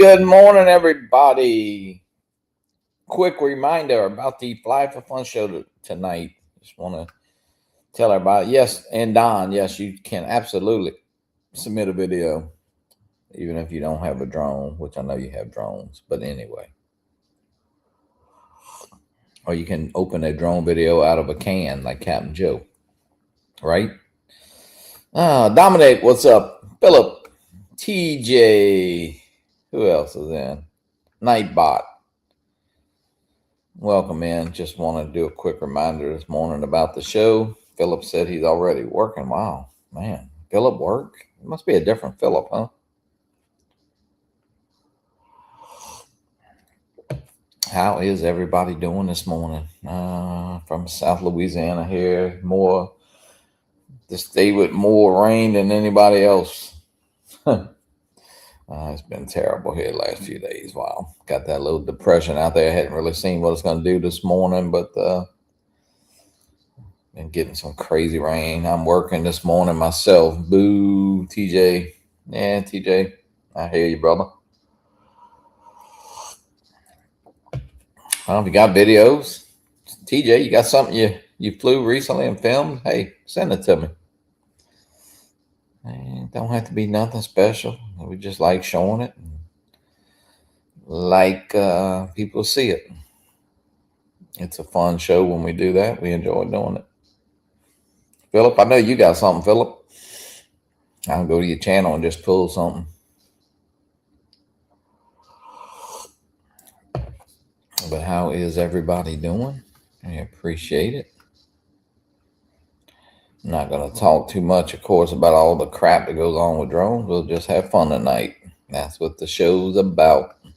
Good morning, everybody. Quick reminder about the Fly for Fun show tonight. Just want to tell everybody, yes, and Don, yes, you can absolutely submit a video, even if you don't have a drone, which I know you have drones, but anyway. Or you can open a drone video out of a can like Captain Joe, right? Dominic, what's up? Philip, TJ, who else is in? Nightbot. Welcome in. Just want to do a quick reminder this morning about the show. Philip said he's already working. Wow, man. Philip work? It must be a different Philip, huh? How is everybody doing this morning? From South Louisiana here. More, the state with more rain than anybody else. It's been terrible here the last few days. Wow. Got that little depression out there. I hadn't really seen what it's going to do this morning, but been getting some crazy rain. I'm working this morning myself. Boo, TJ. Yeah, TJ. I hear you, brother. If you got videos, TJ, you got something you flew recently and filmed? Hey, send it to me. It don't have to be nothing special. We just like showing it. Like people see it. It's a fun show when we do that. We enjoy doing it. Philip, I know you got something, Philip. I'll go to your channel and just pull something. But how is everybody doing? I appreciate it. I'm not going to talk too much, of course, about all the crap that goes on with drones. We'll just have fun tonight. That's what the show's about. Let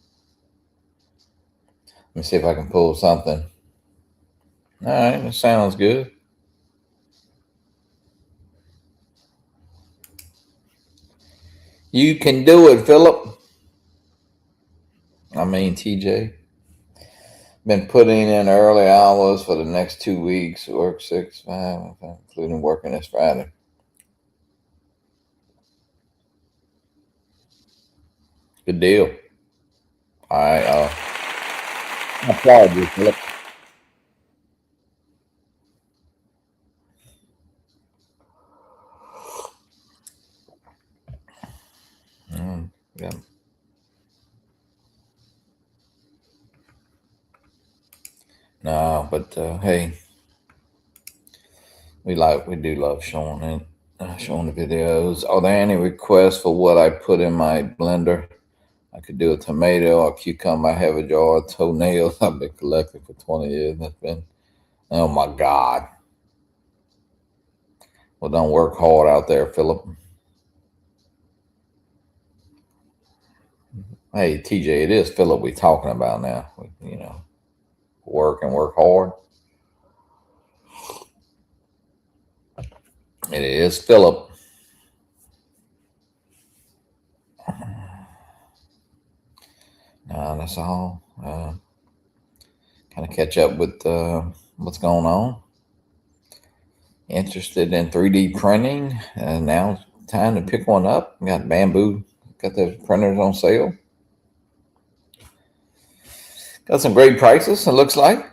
me see if I can pull something. All right, that sounds good. You can do it, Philip. I mean, TJ. Been putting in early hours for the next 2 weeks. Work 6, 5, including working this Friday. Good deal. All right. I applaud you, Philip. Yeah. No, but hey, we do love showing it, showing the videos. Are there any requests for what I put in my blender? I could do a tomato, a cucumber. I have a jar of toenails I've been collecting for 20 years. That's been, oh my God. Well, don't work hard out there, Philip. Hey, TJ, it is Philip we talking about now. Work and work hard. It is Philip. That's all. Kind of catch up with what's going on. Interested in 3D printing, and now it's time to pick one up. Got Bamboo, got those printers on sale. Got some great prices, it looks like.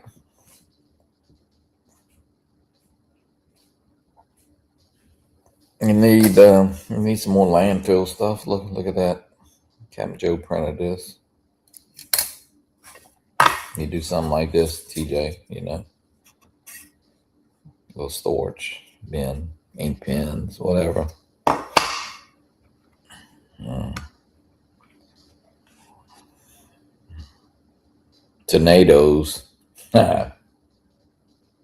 You need some more landfill stuff. Look at that. Captain Joe printed this. You do something like this, TJ, little storage bin, ink pens, whatever. Tornadoes.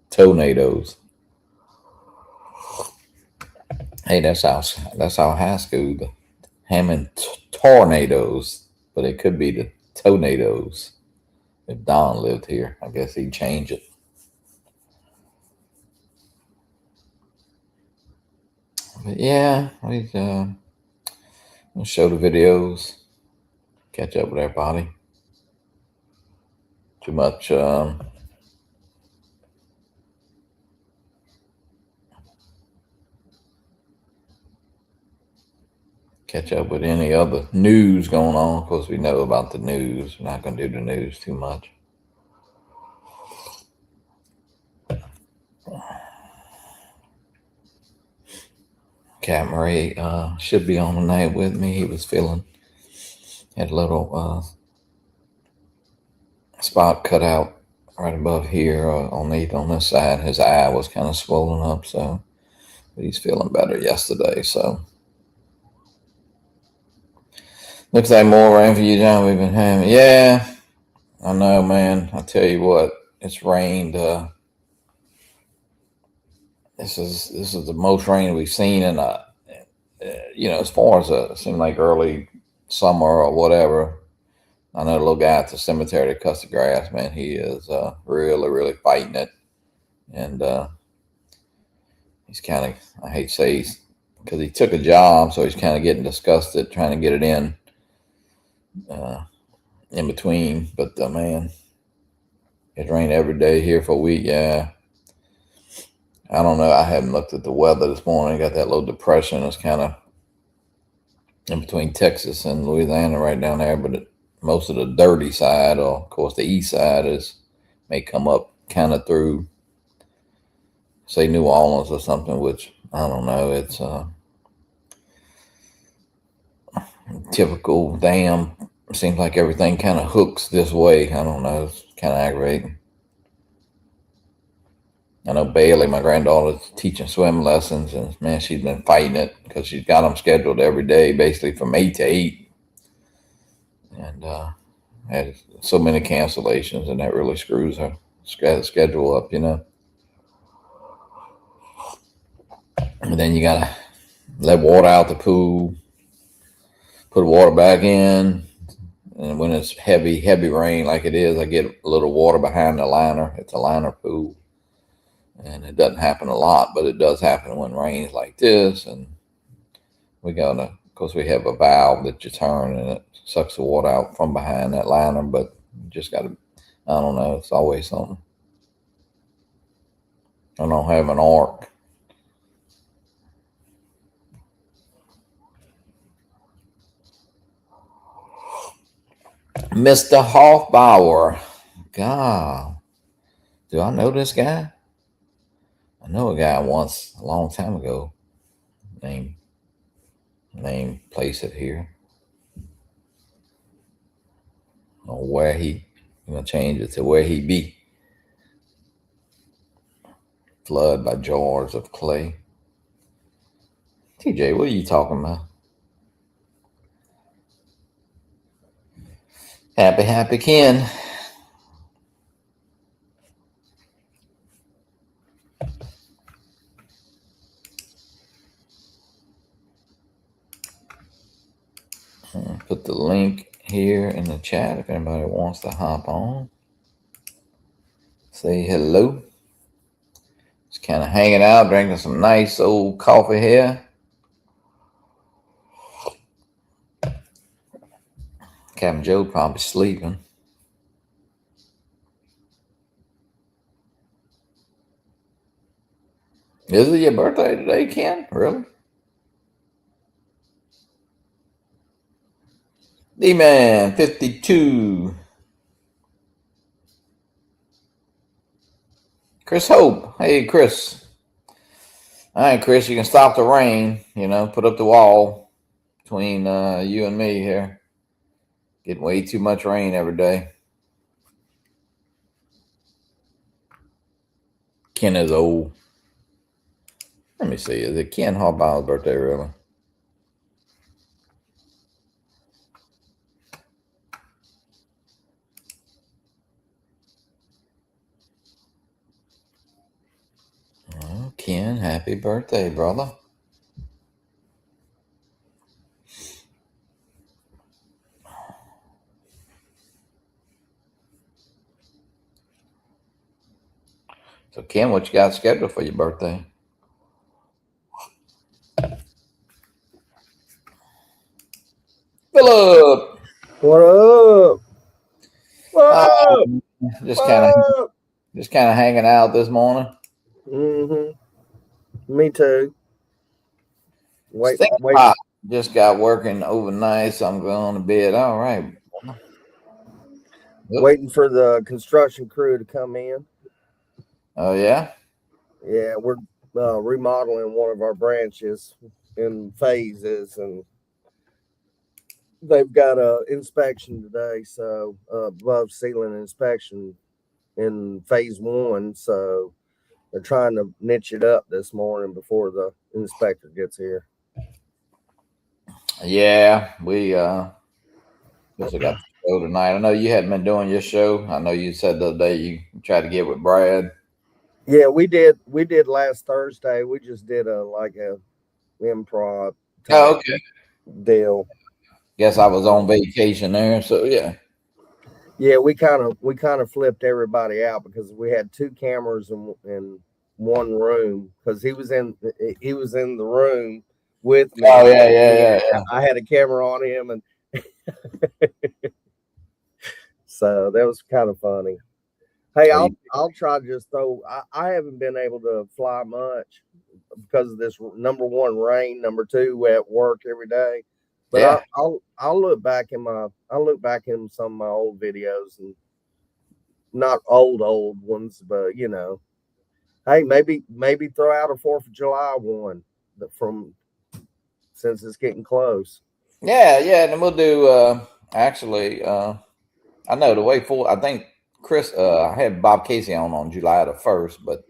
Tornadoes. Hey, that's our high school. The Hammond tornadoes, but it could be the tornadoes. If Don lived here, I guess he'd change it. But yeah, we'll show the videos, catch up with everybody. Too much. catch up with any other news going on. Of course, we know about the news. We're not going to do the news too much. Cat Murray should be on tonight with me. He was had a little spot cut out right above here on this side. His eye was kind of swollen up, so he's feeling better yesterday. So looks like more rain for you, John. We've been having, yeah, I know, man. I tell you what, it's rained. This is the most rain we've seen in as far as it seemed like early summer or whatever. I know the little guy at the cemetery that cuts the grass, man. He is really, really fighting it, and he's kind of, I hate to say, because he took a job, so he's kind of getting disgusted trying to get it in between. But man, it rained every day here for a week. Yeah, I don't know. I haven't looked at the weather this morning. Got that little depression. It's kind of in between Texas and Louisiana right down there, but most of the dirty side, or of course the east side, may come up kind of through, say, New Orleans or something, which I don't know. It's typical. Damn, it seems like everything kind of hooks this way. I don't know. It's kind of aggravating. I know Bailey, my granddaughter's teaching swim lessons, and man, she's been fighting it because she's got them scheduled every day, basically from 8 to 8. And had so many cancellations, and that really screws her schedule up, And then you gotta let water out the pool, put water back in, and when it's heavy rain like it is, I get a little water behind the liner. It's a liner pool, and it doesn't happen a lot, but it does happen when rains like this. And of course, we have a valve that you turn, and it sucks the water out from behind that liner, but you just got to, I don't know, it's always something. I don't have an arc. Mr. Hoffbauer. God, do I know this guy? I know a guy once, a long time ago. Name place it here. Or where I'm going to change it to where he be. Flood by Jars of Clay. TJ, what are you talking about? Happy Ken. Put the link here in the chat if anybody wants to hop on. Say hello. Just kind of hanging out, drinking some nice old coffee here. Captain Joe probably sleeping. Is it your birthday today, Ken? Really? D-Man, 52. Chris Hope. Hey, Chris. All right, Chris, you can stop the rain, put up the wall between you and me here. Getting way too much rain every day. Ken is old. Let me see. Is it Ken Hoffbauer's birthday, really? Oh, Ken, happy birthday, brother. So, Ken, what you got scheduled for your birthday? Philip! What up? What up? Just kind of hanging out this morning. Mm-hmm. Me too. Wait. Just got working overnight, so I'm going to bed. All right. Yep. Waiting for the construction crew to come in. Oh yeah. Yeah, we're remodeling one of our branches in phases, and they've got a inspection today. So above ceiling inspection in phase one. So they're trying to niche it up this morning before the inspector gets here. Yeah, we guess I got the show tonight. I know you hadn't been doing your show. I know you said the other day you tried to get with Brad. Yeah, we did. We did last Thursday. We just did a improv Oh, type okay. deal. Guess I was on vacation there, so yeah. Yeah, we kind of flipped everybody out because we had two cameras in one room because he was in the room with me. Oh yeah. I had a camera on him, and so that was kind of funny. Hey, I'll try to just throw. I haven't been able to fly much because of this number one rain, number two at work every day. But Yeah. I'll look back in some of my old videos, and not old ones, but hey, maybe throw out a 4th of July one from since it's getting close. Yeah, and then we'll do actually I know the way forward. I think Chris I had Bob Casey on July the 1st, but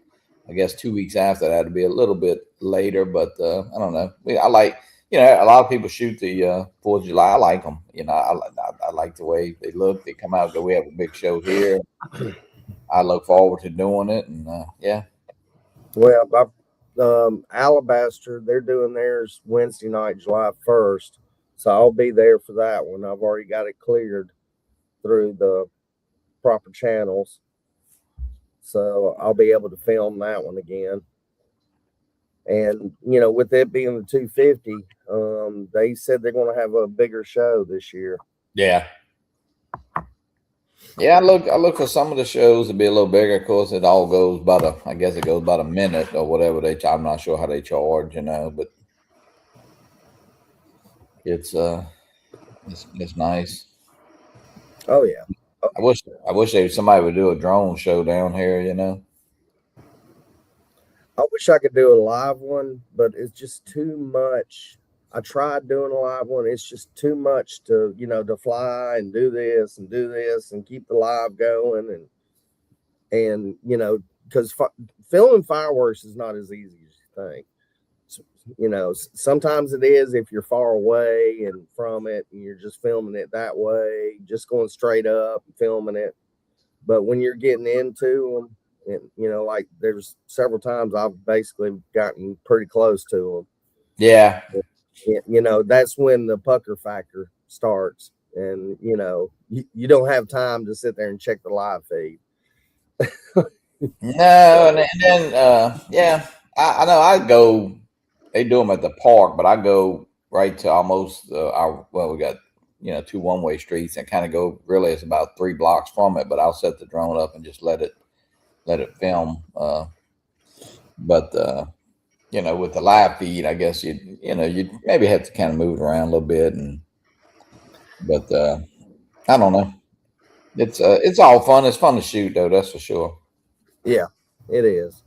I guess 2 weeks after that would be a little bit later, but I don't know. I like, a lot of people shoot the 4th of July. I like them. I like the way they look. They come out. We have a big show here. I look forward to doing it, and yeah. Well, Alabaster, they're doing theirs Wednesday night, July 1st. So I'll be there for that one. I've already got it cleared through the proper channels. So I'll be able to film that one again. And with it being the 250, they said they're going to have a bigger show this year. Yeah. Yeah, I look for some of the shows to be a little bigger. Of course, it all goes I guess it goes about a minute or whatever I'm not sure how they charge, but it's nice. Oh yeah. I wish somebody would do a drone show down here, I wish I could do a live one, but it's just too much. I tried doing a live one. It's just too much to fly and do this and keep the live going and because filming fireworks is not as easy as you think. Sometimes it is if you're far away and from it and you're just filming it that way, just going straight up and filming it. But when you're getting into them, and like there's several times I've basically gotten pretty close to them. Yeah. That's when the pucker factor starts, and you don't have time to sit there and check the live feed. No, and then yeah, I know I go. They do them at the park, but I go right to almost we got 2 one-way streets and kind of go. Really, it's about 3 blocks from it, but I'll set the drone up and just let it film. But with the live feed, I guess you maybe have to kind of move it around a little bit, but I don't know. It's all fun. It's fun to shoot, though. That's for sure. Yeah, it is.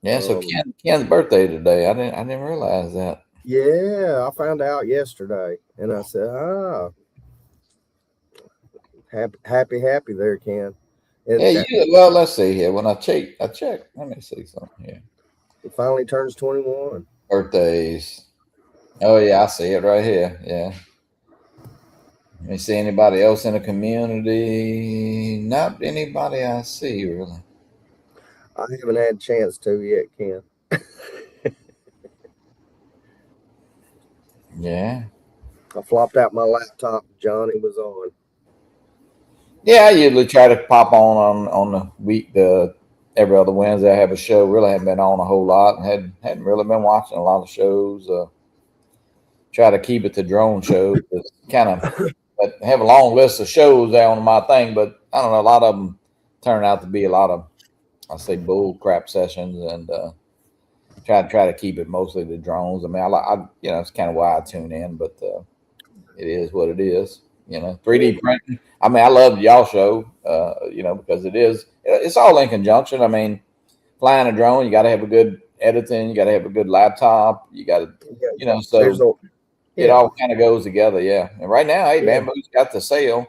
Yeah. So Ken's birthday today. I didn't realize that. Yeah, I found out yesterday, and I said, happy there, Ken. And yeah. Well, let's see here. When I check. Let me see something here. It finally turns 21. Birthdays. Oh yeah, I see it right here. Yeah. Let me see anybody else in the community. Not anybody I see really. I haven't had a chance to yet, Ken. Yeah. I flopped out my laptop. Johnny was on. Yeah, I usually try to pop on the week, every other Wednesday. I have a show. Really haven't been on a whole lot, and hadn't really been watching a lot of shows. Try to keep it to drone shows. It's kind of I have a long list of shows there on my thing, but I don't know. A lot of them turn out to be a lot of, I say, bull crap sessions, and try to keep it mostly the drones. I mean, I it's kind of why I tune in, but it is what it is. 3D printing. I mean, I love y'all show. Because it's all in conjunction. I mean, flying a drone, you got to have a good editing. You got to have a good laptop. You got to, There's so it yeah, all kind of goes together. Yeah. And right now, hey, yeah. Bamboo's got the sale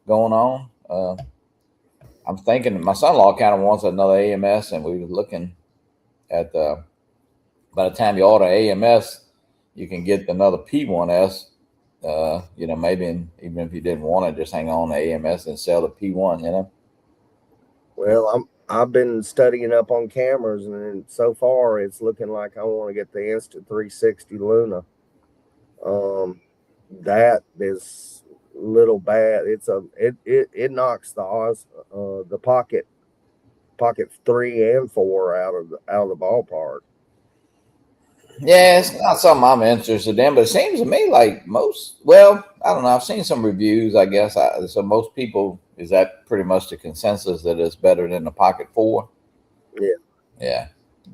going on. I'm thinking my son-in-law kind of wants another AMS, and we were looking at by the time you order AMS, you can get another P1S. Maybe even if you didn't want to, just hang on to AMS and sell the P1. Well, I've been studying up on cameras, and so far it's looking like I want to get the Insta360 Luna. That is little bad. It knocks the pocket 3 and 4 out of the ballpark. Yeah, it's not something I'm interested in, but it seems to me like well, I don't know. I've seen some reviews, I guess. So most people, is that pretty much the consensus that it's better than the Pocket 4? Yeah. Yeah.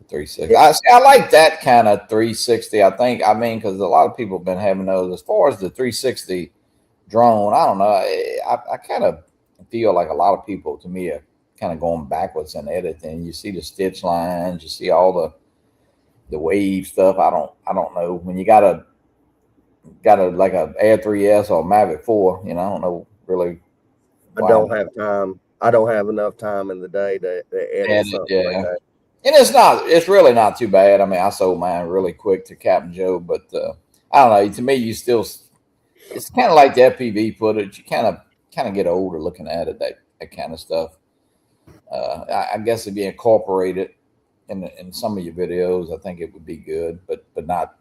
360. I like that kind of 360. I think, because a lot of people have been having those. As far as the 360 drone, I don't know. I kind of feel like a lot of people, to me, are kind of going backwards in editing. You see the stitch lines, you see all the wave stuff. I don't know when you got a like a Air 3S or a Mavic 4. I don't know really. I don't have time. I don't have enough time in the day to edit something like that. And it's really not too bad. I mean, I sold mine really quick to Captain Joe, but I don't know. To me, it's kind of like the FPV footage. You kind of get older looking at it, that kind of stuff. I guess if you incorporate it in some of your videos, I think it would be good, but not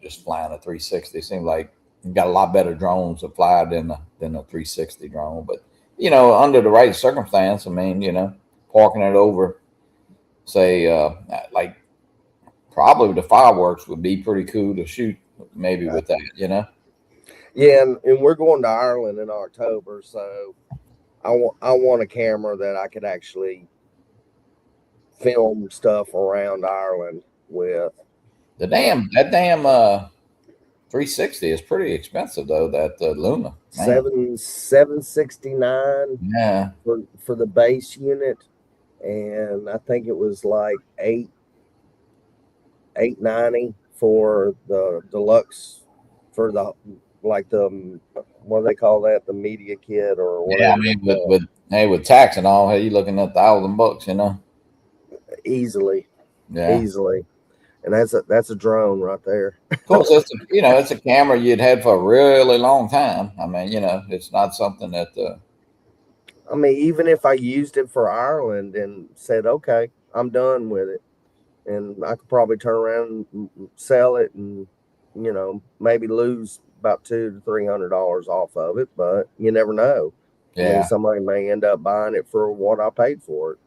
just flying a 360. It seems like you got a lot better drones to fly than a 360 drone. But under the right circumstance, I mean, parking it over, say, like probably the fireworks would be pretty cool to shoot maybe with that. Yeah, and we're going to Ireland in October, so I want a camera that I could actually film stuff around Ireland with. That damn 360 is pretty expensive though. That Luna, man. 769 Yeah, for the base unit, and I think it was like 890 for the deluxe, for the like the what do they call that, the media kit or whatever. yeah. I mean, with tax and all, hey, you looking at $1,000, easily, Yeah. easily, and that's a drone right there. Of course, it's a camera you'd had for a really long time. I mean, it's not something that. I mean, even if I used it for Ireland and said, okay, I'm done with it, and I could probably turn around and sell it and, maybe lose about $200 to $300 off of it, but you never know. Yeah. I mean, somebody may end up buying it for what I paid for it.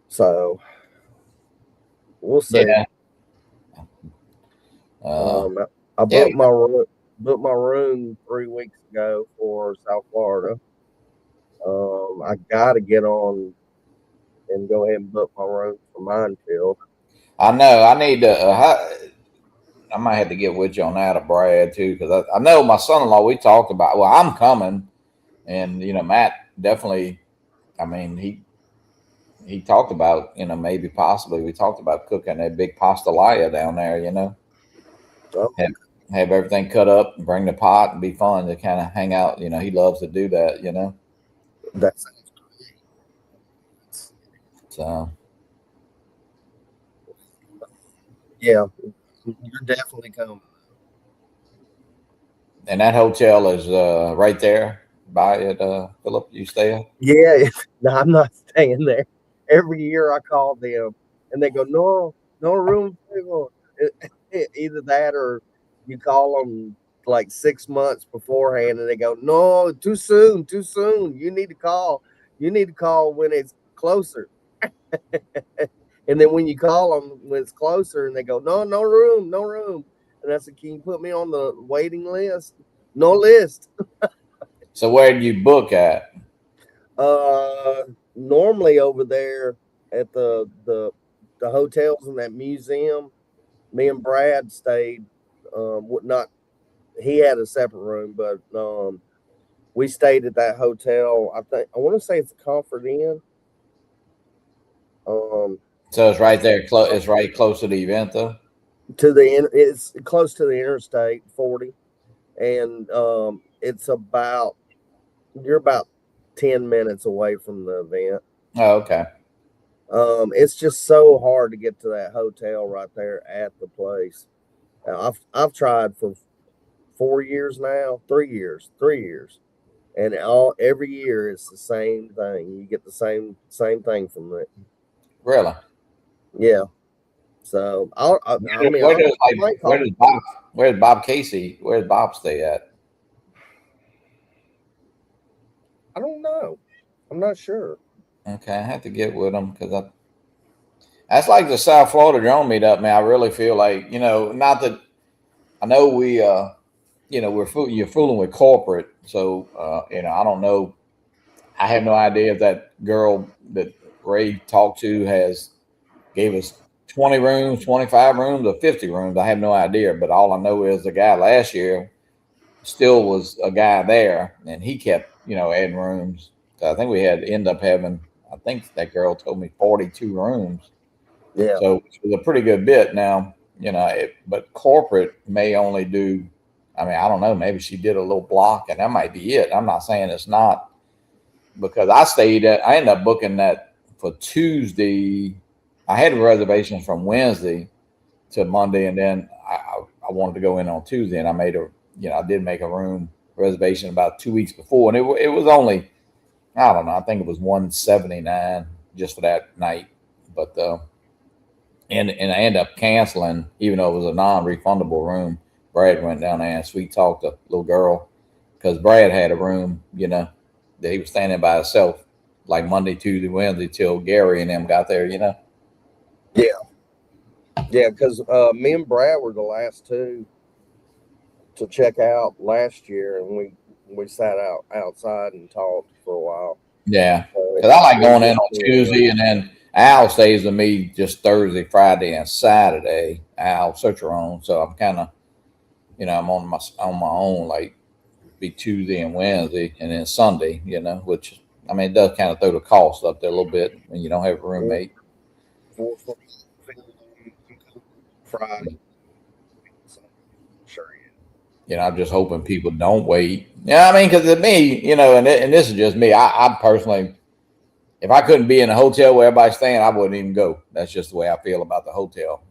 So we'll see. Yeah. I booked my room 3 weeks ago for South Florida. I got to get on and go ahead and book my room for Minefield. I know. I need to. I might have to get with you on that, or Brad too, because I know my son-in-law. We talked about. Well, I'm coming, and Matt definitely. I mean, he talked about maybe possibly we talked about cooking a big pastelaya down there. Oh. Have everything cut up and bring the pot and be fun to kind of hang out. He loves to do that. That's So yeah, you're definitely coming. And that hotel is right there by it, Philip. You stay at? Yeah, no, I'm not staying there. Every year I call them and they go, no room available. Either that or you call them like 6 months beforehand and they go, no, too soon. You need to call when it's closer. And then when you call them when it's closer and they go, no room. And I said, can you put me on the waiting list? No list. So where do you book at? Normally over there at the the hotels in that museum, me and Brad stayed. Not he had a separate room, but we stayed at that hotel. I want to say it's a Comfort Inn. So it's right there. It's right close to the event, though. It's close to the Interstate 40, and it's about you're about 10 minutes away from the event. Oh, okay. It's just so hard to get to that hotel right there at the place. I've tried for 4 years now, 3 years, and every year it's the same thing. You get the same thing from it. Really? Yeah. So where's Bob Casey? Where's Bob stay at? I don't know. I'm not sure. Okay, I have to get with him because that's like the South Florida drone meetup, man. I really feel like, not that I know you're fooling with corporate, so I don't know. I have no idea if that girl that Ray talked to gave us 20 rooms, 25 rooms, or 50 rooms. I have no idea, but all I know is the guy last year still was a guy there, and he kept adding rooms. So I think we end up having. I think that girl told me 42 rooms. Yeah. So it was a pretty good bit. Now, but corporate may only do, I don't know, maybe she did a little block and that might be it. I'm not saying it's not, because I ended up booking that for Tuesday. I had reservations from Wednesday to Monday, and then I wanted to go in on Tuesday, and I did make a room reservation about 2 weeks before, and it was only, I don't know, I think it was $179 just for that night. But and I ended up canceling, even though it was a non-refundable room. Brad went down there and sweet talked a little girl, because Brad had a room, that he was standing by himself like Monday, Tuesday, Wednesday till Gary and them got there, Yeah. Yeah, because me and Brad were the last two to check out last year, and we sat outside and talked for a while. Yeah, because I like going in on Tuesday, and then Al stays with me just Thursday, Friday, and Saturday. Al Cicerone, so I'm kind of, I'm on my own, like be Tuesday and Wednesday, and then Sunday, which it does kind of throw the cost up there a little bit when you don't have a roommate. Friday. Sure. I'm just hoping people don't wait. Yeah, because to me, and this is just me. I personally, if I couldn't be in a hotel where everybody's staying, I wouldn't even go. That's just the way I feel about the hotel.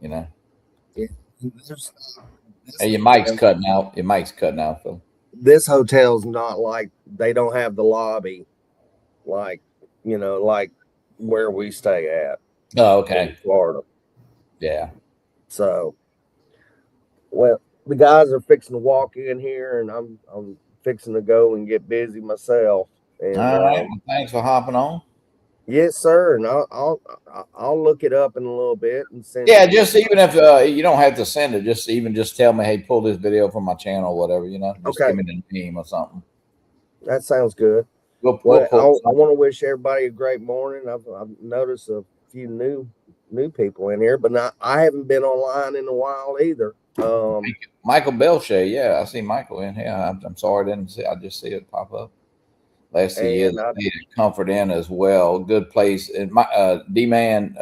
Yeah. Hey, your mic's cutting out. Your mic's cutting out, Phil. This hotel's not like, they don't have the lobby like where we stay at. Oh, okay. In Florida. Yeah. So, well, the guys are fixing to walk in here, and I'm fixing to go and get busy myself. And, all right. Well, thanks for hopping on. Yes, sir. And I'll look it up in a little bit and send. Yeah, just even if you don't have to send it, just tell me, hey, pull this video from my channel, or whatever. Just give me the name or something. That sounds good. I want to wish everybody a great morning. I've noticed a few new people in here, but I haven't been online in a while either. Michael Belche, yeah, I see Michael in here. I'm sorry I didn't see. I just see it pop up. Last year, Comfort Inn as well. Good place. And my D-Man,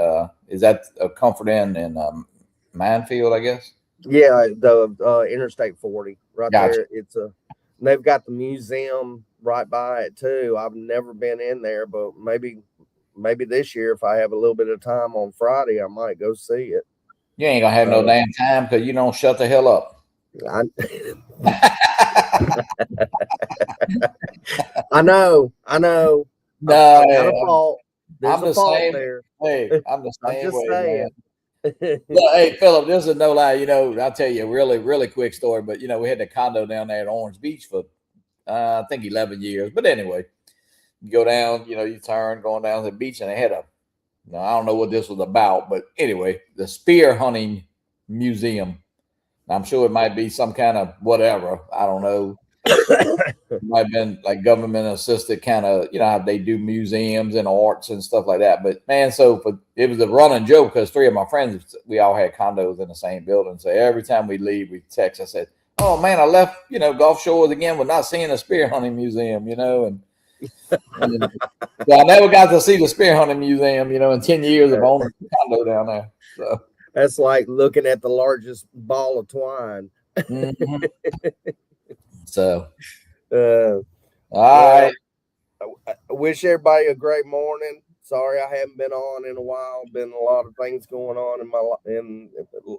is that a Comfort Inn in Mansfield, I guess? Yeah, the Interstate 40 right Gotcha. there. They've got the museum right by it too. I've never been in there, but maybe this year, if I have a little bit of time on Friday, I might go see it. You ain't gonna have no damn time because you don't shut the hell up. I know. No, I'm the same. There. Hey, I'm the same way, man. Well, hey, Philip, this is no lie. I'll tell you a really, really quick story. But we had the condo down there at Orange Beach for I think 11 years. But anyway, you go down, you turn going down to the beach, and they had I don't know what this was about, but anyway, the spear hunting museum. I'm sure it might be some kind of whatever. I don't know. It might have been like government assisted kind of, how they do museums and arts and stuff like that. But man, it was a running joke because three of my friends, we all had condos in the same building. So every time we leave, we text. I said, "Oh man, I left, Gulf Shores again with not seeing a spear hunting museum, and so I never got to see the spear hunting museum, in 10 years of owning a condo down there. So that's like looking at the largest ball of twine. Mm-hmm. So, all right. I wish everybody a great morning. Sorry I haven't been on in a while. Been a lot of things going on in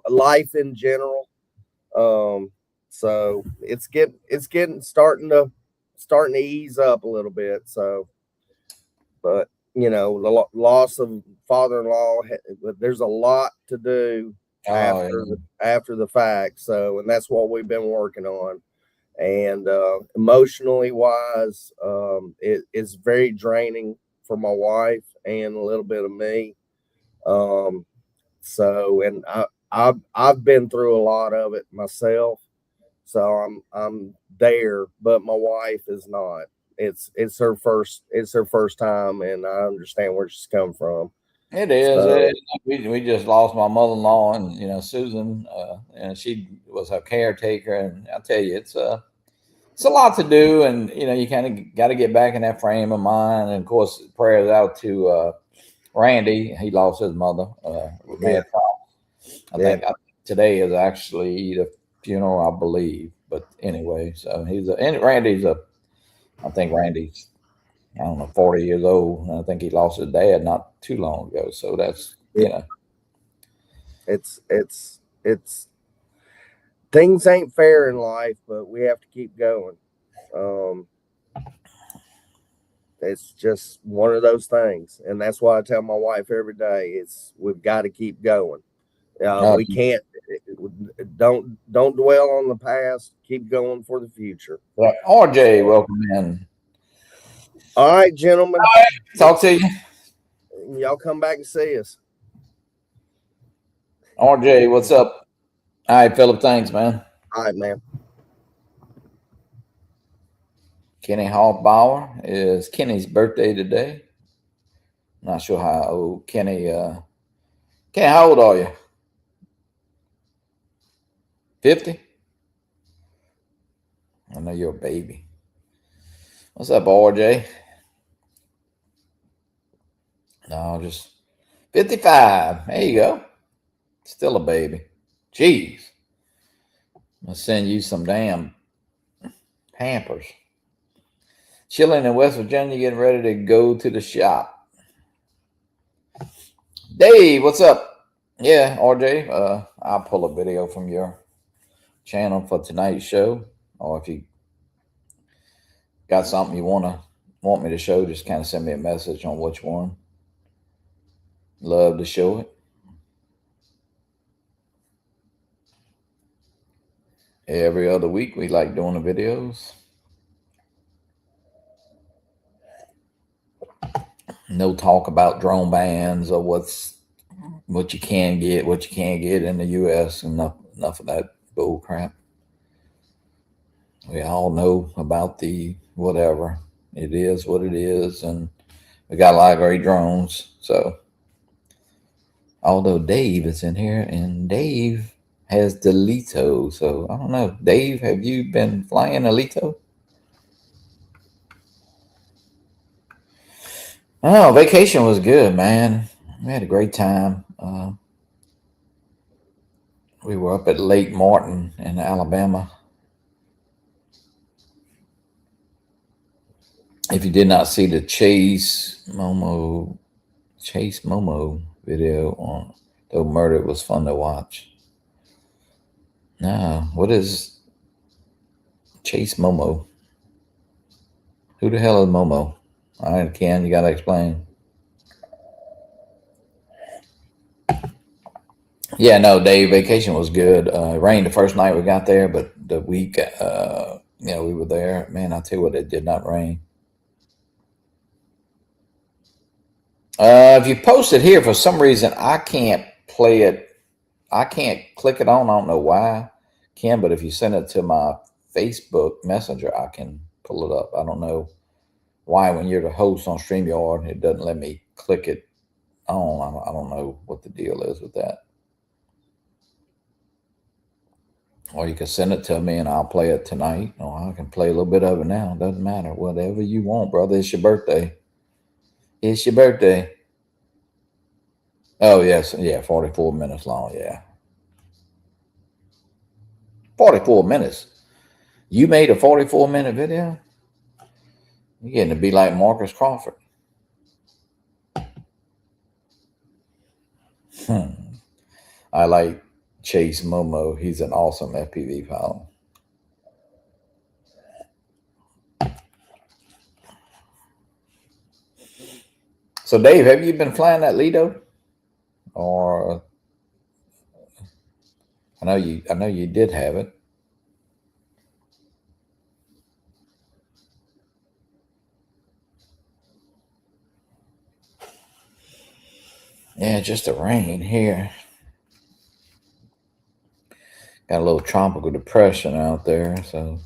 life in general. So it's starting to ease up a little bit. So, but the loss of father-in-law, there's a lot to do after the fact. So, and that's what we've been working on. And emotionally wise, it's very draining for my wife and a little bit of me. So, and I've been through a lot of it myself. So I'm there, but my wife is not. It's her first time, and I understand where she's come from. It is. So, we just lost my mother-in-law, and Susan, and she was her caretaker. And I tell you, it's a lot to do, and you kind of got to get back in that frame of mind. And of course, prayers out to Randy. He lost his mother. I think today is actually the funeral, I believe. But anyway, so Randy's I don't know, 40 years old. And I think he lost his dad not too long ago. So that's, it's things ain't fair in life, but we have to keep going. It's just one of those things. And that's why I tell my wife every day, we've got to keep going. We can't, don't dwell on the past, keep going for the future. Yeah. RJ, welcome in. All right, gentlemen. All right. Talk to you. Y'all come back and see us. RJ, what's up? All right, Philip, thanks, man. All right, man. Kenny Hoffbauer, is Kenny's birthday today. Not sure how old Kenny. Kenny, how old are you? 50? I know you're a baby. What's up, RJ? No, just 55. There you go. Still a baby. Jeez. I'm going to send you some damn Pampers. Chilling in West Virginia, getting ready to go to the shop. Dave, what's up? Yeah, RJ, I'll pull a video from your channel for tonight's show. Or if you got something you want me to show, just kind of send me a message on which one. Love to show it. Every other week, we like doing the videos. No talk about drone bans or what you can get, what you can't get in the U.S. Enough of that bull crap. We all know about the whatever. It is what it is, and we got a lot of great drones. So, although Dave is in here, and Dave has the Lito, so I don't know. Dave, have you been flying a Lito? Oh, vacation was good, man. We had a great time. We were up at Lake Martin in Alabama. If you did not see the Chase Momo video on the murder, it was fun to watch. Now, what is Chase Momo? Who the hell is Momo? All right, Ken, you got to explain. Yeah, no, Dave, vacation was good. It rained the first night we got there, but the week, we were there. Man, I tell you what, it did not rain. If you post it here, for some reason, I can't play it. I can't click it on. I don't know why, Ken, but if you send it to my Facebook Messenger, I can pull it up. I don't know why when you're the host on StreamYard, it doesn't let me click it on. I don't know what the deal is with that. Or you can send it to me and I'll play it tonight. Or I can play a little bit of it now. Doesn't matter. Whatever you want, brother. It's your birthday. It's your birthday. Oh, yes. Yeah, 44 minutes long. Yeah. 44 minutes. You made a 44-minute video? You're getting to be like Marcus Crawford. I like Chase Momo. He's an awesome FPV pilot. So, Dave, have you been flying that Lido? Or I know you did have it. Yeah, just the rain here. Got a little tropical depression out there, so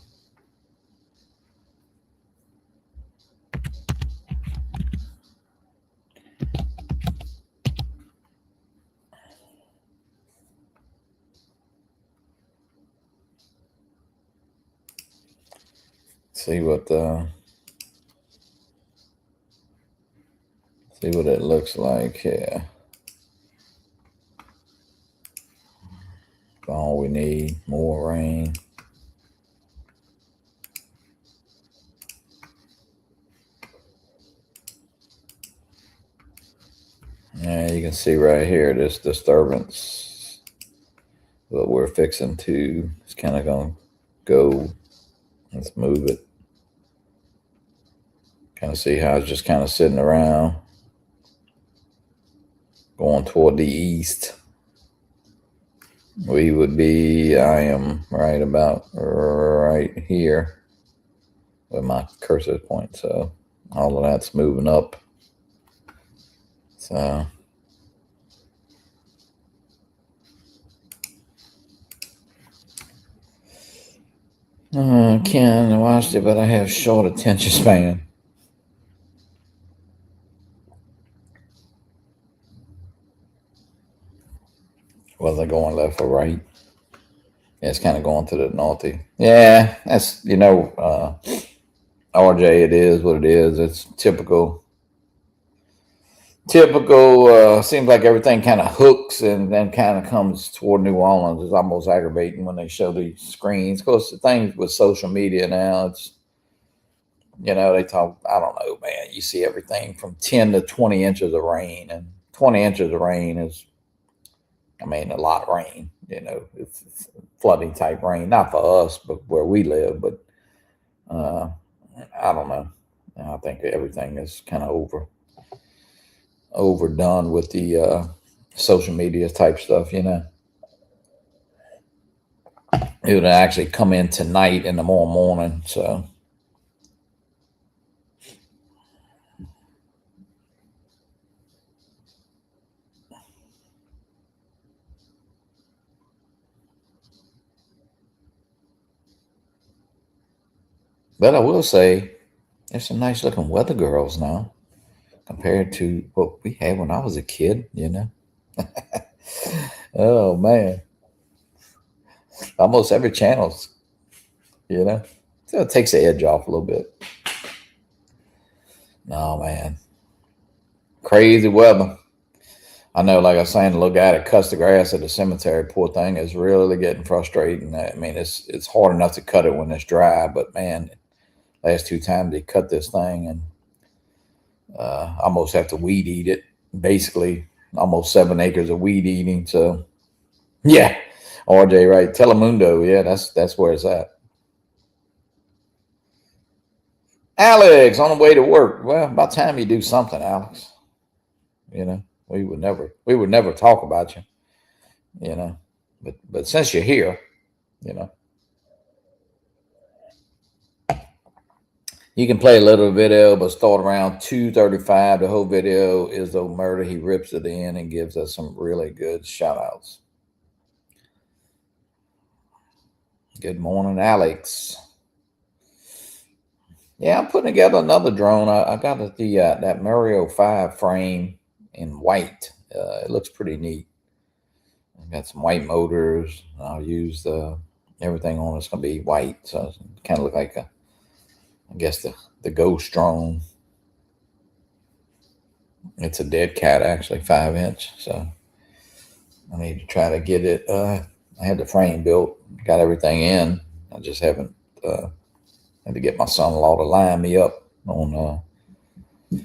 see what it looks like here. All we need, more rain. Yeah, you can see right here this disturbance. But we're fixing to, it's kind of going to go. Let's move it. Kind of see how it's just kind of sitting around, going toward the east. We would be, I am right about right here where my cursor point. So all of that's moving up. So I can watch it, but I have short attention span. Was I going left or right? Yeah, it's kind of going to the northeast. Yeah, that's, RJ, it is what it is. It's typical. Seems like everything kind of hooks and then kind of comes toward New Orleans. It's almost aggravating when they show these screens. Of course, the thing with social media now, it's, they talk, I don't know, man. You see everything from 10 to 20 inches of rain, and 20 inches of rain is, a lot of rain. It's flooding type rain, not for us, but where we live. But I don't know. I think everything is kind of overdone with the social media type stuff. It would actually come in tonight and tomorrow morning. So. But I will say, there's some nice looking weather girls now compared to what we had when I was a kid, Oh, man. Almost every channel's, So it takes the edge off a little bit. No, man. Crazy weather. I know, like I was saying, the little guy that cuts the grass at the cemetery, poor thing, is really getting frustrating. It's hard enough to cut it when it's dry, but man, last 2 times they cut this thing and almost have to weed eat it. Basically, almost 7 acres of weed eating. So, yeah, RJ, right? Telemundo, yeah, that's where it's at. Alex, on the way to work. Well, about time you do something, Alex. We would never talk about you. But since you're here, you can play a little video, but start around 2:35. The whole video is the murder. He rips it in and gives us some really good shout outs. Good morning, Alex. Yeah, I'm putting together another drone. I got the that Mario 5 frame in white. It looks pretty neat. I got some white motors. I'll use everything on it's gonna be white, so it kind of look like I guess the Ghost drone. It's a dead cat actually, 5-inch. So I need to try to get it. I had the frame built, got everything in. I just haven't had to get my son-in-law to line me up on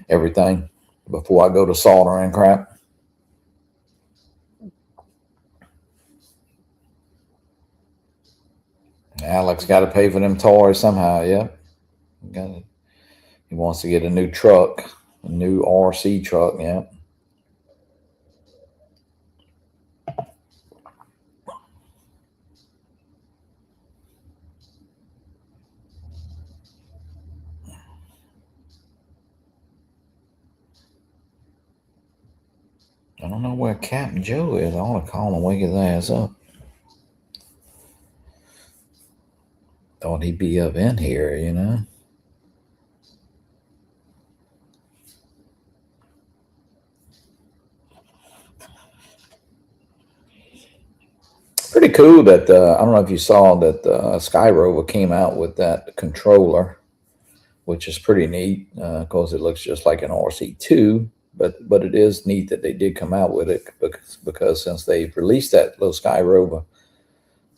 everything before I go to soldering crap. Alex got to pay for them toys somehow. Yep. He wants to get a new truck, a new RC truck. Yep. I don't know where Captain Joe is. I want to call him, wake his ass up. Thought he'd be up in here, you know. Pretty cool that I don't know if you saw that Sky Rover came out with that controller, which is pretty neat. Of course, it looks just like an RC2, but it is neat that they did come out with it because since they've released that little Sky Rover,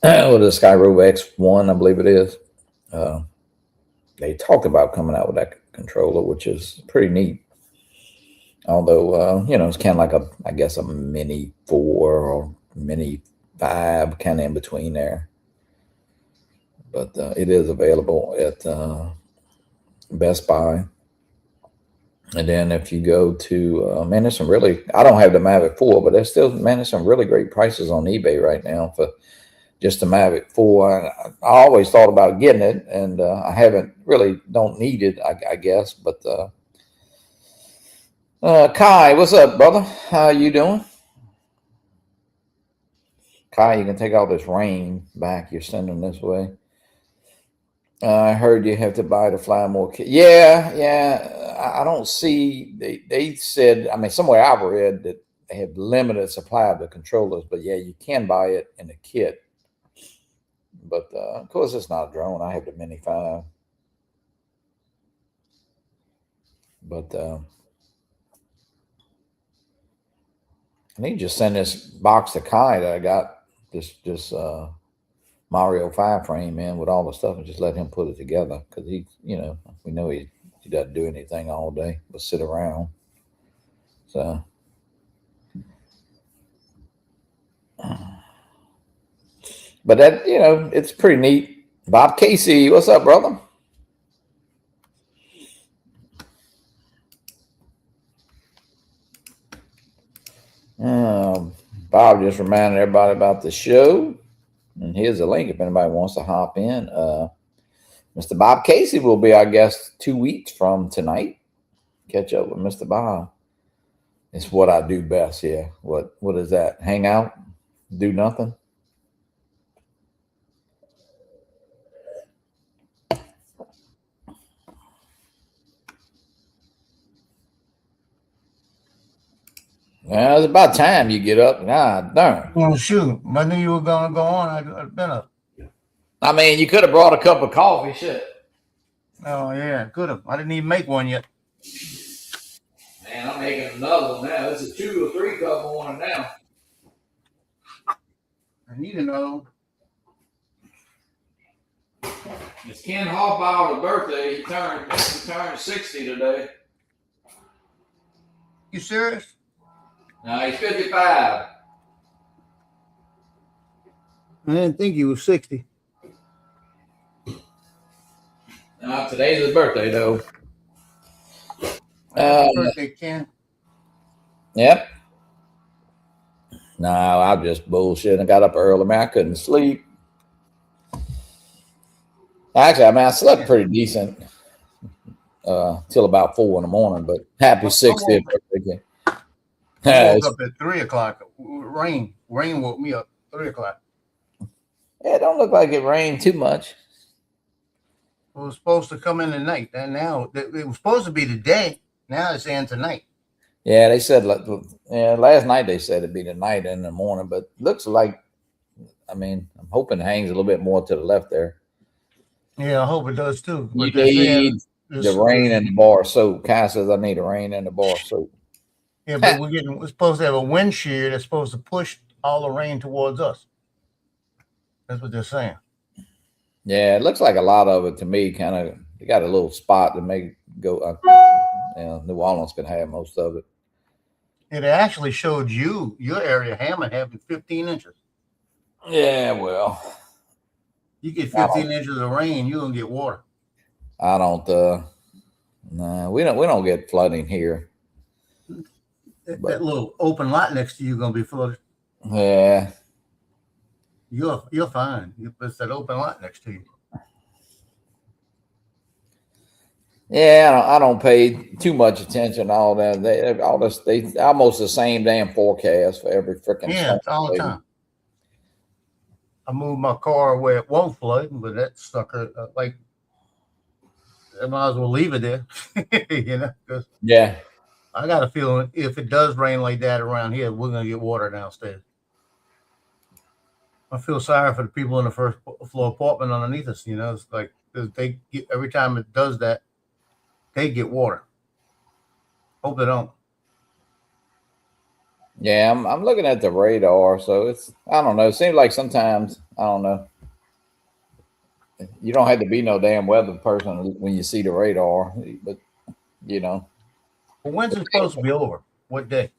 or the Sky Rover X1, I believe it is, they talked about coming out with that controller, which is pretty neat. Although it's kind of like I guess a Mini 4 or Mini 5, kind of in between there. But it is available at Best Buy. And then if you go to man, there's some really, I don't have the Mavic 4, but there's some really great prices on eBay right now for just the Mavic 4. And I always thought about getting it, and I don't need it, I guess. But Kai, what's up, brother? How you doing? Kai, you can take all this rain back you're sending this way. I heard you have to buy to fly more kit. Yeah. I don't see. They said. I mean, somewhere I've read that they have limited supply of the controllers, but yeah, you can buy it in a kit. But of course, it's not a drone. I have the Mini 5. But I need to just send this box to Kai that I got this Mario 5 frame in with all the stuff and just let him put it together because we know he doesn't do anything all day but sit around. So, but that it's pretty neat. Bob Casey, what's up, brother? Bob just reminded everybody about the show. And here's a link if anybody wants to hop in. Mr. Bob Casey will be our guest 2 weeks from tonight. Catch up with Mr. Bob. It's what I do best. Yeah. What is that? Hang out? Do nothing? Well, it's about time you get up. God darn. Well, shoot. I knew you were going to go on. I'd been up. I mean, you could have brought a cup of coffee. Shit. Oh, yeah. Could have. I didn't even make one yet. Man, I'm making another one now. This is 2 or 3 cup one now. I need another one. It's Ken Hoffbauer's birthday. He turned 60 today. You serious? No, he's 55. I didn't think you was 60. Today's his birthday, though. Happy birthday, Ken. Yep. No, I'm just bullshitting. I got up early, man. I couldn't sleep. Actually, I slept pretty decent till about 4 in the morning. But happy 60th birthday. I woke up at 3 o'clock. Rain woke me up 3 o'clock. Yeah, it don't look like it rained too much. It was supposed to come in tonight, and now it was supposed to be today. Now it's saying tonight. Yeah, they said yeah, last night they said it'd be tonight and in the morning, but looks like, I mean, I'm hoping it hangs a little bit more to the left there. Yeah, I hope it does too. You But they're saying need the rain and the bar soap. Kai says I need a rain and the bar soap. yeah, but we're supposed to have a wind shear that's supposed to push all the rain towards us. That's what they're saying. Yeah, it looks like a lot of it to me. Kind of, they got a little spot to make it go. New Orleans can have most of it. It actually showed your area, Hammond, having 15 inches. Yeah, well, You get 15 inches of rain, you're gonna get water. I don't. No, we don't get flooding here. That little open lot next to you gonna be flooded. Yeah, You're fine. It's that open lot next to you. yeah. I don't pay too much attention to all that. They almost the same damn forecast for every freaking. Yeah, it's all the time. I moved my car where it won't flood, but that sucker, like, I might as well leave it there, because Yeah, I got a feeling if it does rain like that around here, we're gonna get water downstairs. I feel sorry for the people in the first floor apartment underneath us. It's like they get every time it does that, they get water. Hope they don't. yeah. I'm looking at the radar, so it's, I don't know. It seems like sometimes, I don't know. You don't have to be no damn weather person when you see the radar, but Well, when's it supposed to be over? What day?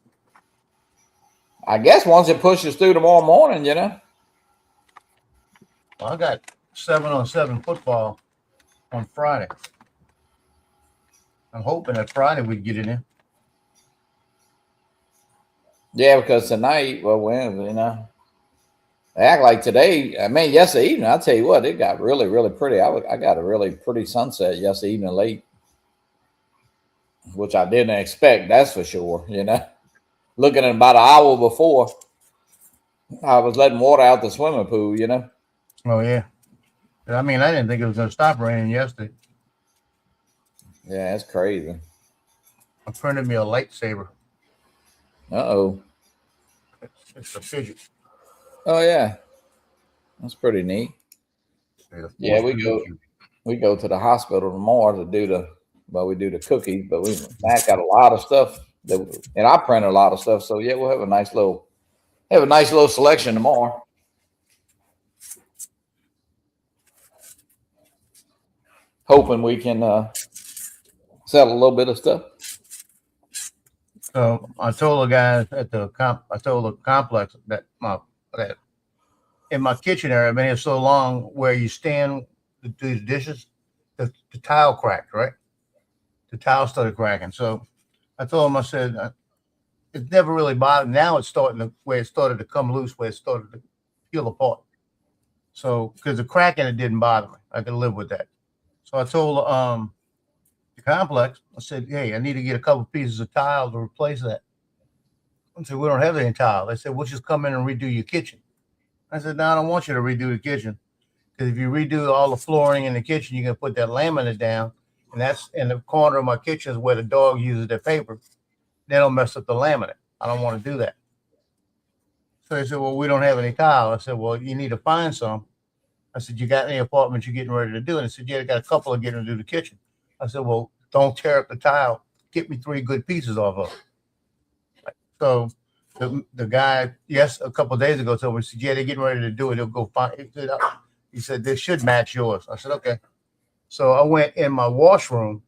I guess once it pushes through tomorrow morning, Well, I got 7-on-7 football on Friday. I'm hoping that Friday we get it in. Yeah, because tonight, well, they act like today. I mean, yesterday evening, I'll tell you what, it got really, really pretty. I got a really pretty sunset yesterday evening late, which I didn't expect, that's for sure. Looking at about an hour before, I was letting water out the swimming pool, Oh, yeah. I mean, I didn't think it was going to stop raining yesterday. Yeah, that's crazy. I printed me a lightsaber. Uh-oh. It's a fidget. Oh, yeah. That's pretty neat. Yeah, we go to the hospital tomorrow to do the cookies, but Matt got a lot of stuff and I print a lot of stuff. So yeah, we'll have a nice little selection tomorrow. Hoping we can sell a little bit of stuff. So I told the guys at the complex that in my kitchen area, I've been here so long, where you stand to do the dishes, the tile cracked, right? The tile started cracking. So I told him, I said, it's never really bothered. Now it's where it started to come loose, where it started to peel apart. So, because the cracking, it didn't bother me. I could live with that. So I told the complex, I said, hey, I need to get a couple pieces of tile to replace that. I said, we don't have any tile. They said, we'll just come in and redo your kitchen. I said, no, I don't want you to redo the kitchen, because if you redo all the flooring in the kitchen, you're going to put that laminate down, and that's in the corner of my kitchen is where the dog uses their paper. That'll mess up the laminate. I don't want to do that. So they said, well, we don't have any tile. I said, well, you need to find some. I said, you got any apartments you're getting ready to do? And they said, yeah, I got a couple of getting to do the kitchen. I said, well, don't tear up the tile. Get me 3 good pieces off of it. So the guy, a couple of days ago told me, he said, yeah, they're getting ready to do it. They'll go find. He said, they should match yours. I said, okay. So I went in my washroom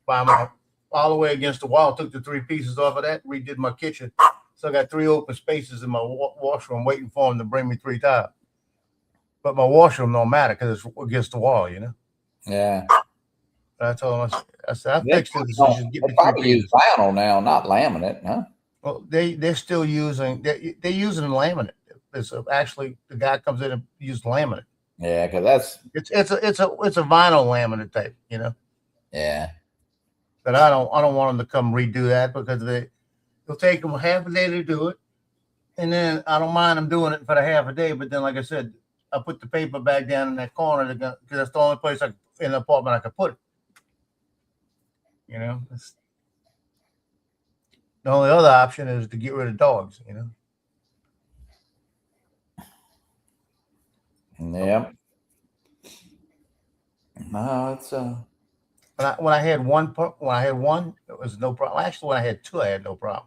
all the way against the wall, took the 3 pieces off of that, redid my kitchen. So I got 3 open spaces in my washroom waiting for him to bring me 3 tiles. But my washroom don't matter because it's against the wall, Yeah. And I told him, I said, I fixed it. So just get me 3 probably pieces. use vinyl now, not laminate, huh? Well, they're still using they're using laminate. It's actually the guy comes in and uses laminate. Yeah, because it's a vinyl laminate type, Yeah. But I don't want them to come redo that, because it'll take them half a day to do it, and then I don't mind them doing it for the half a day. But then, like I said, I put the paper back down in that corner because that's the only place in the apartment I could put it. You know, the only other option is to get rid of dogs. You know. Yeah. No, it's When I had one, it was no problem. Actually, when I had two, I had no problem.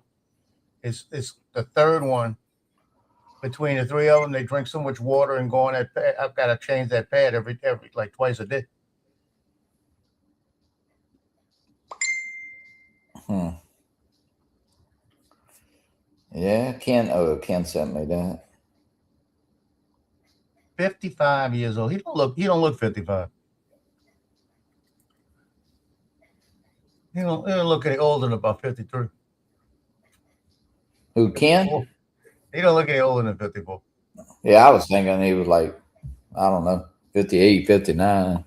It's the third one. Between the three of them, they drink so much water and go on that pad. I've got to change that pad every like twice a day. Yeah, Ken sent me that. 55 years old. He don't look 55. He don't look any older than about 53. Who, Ken? He don't look any older than 54. Yeah, I was thinking he was like, I don't know, 58, 59.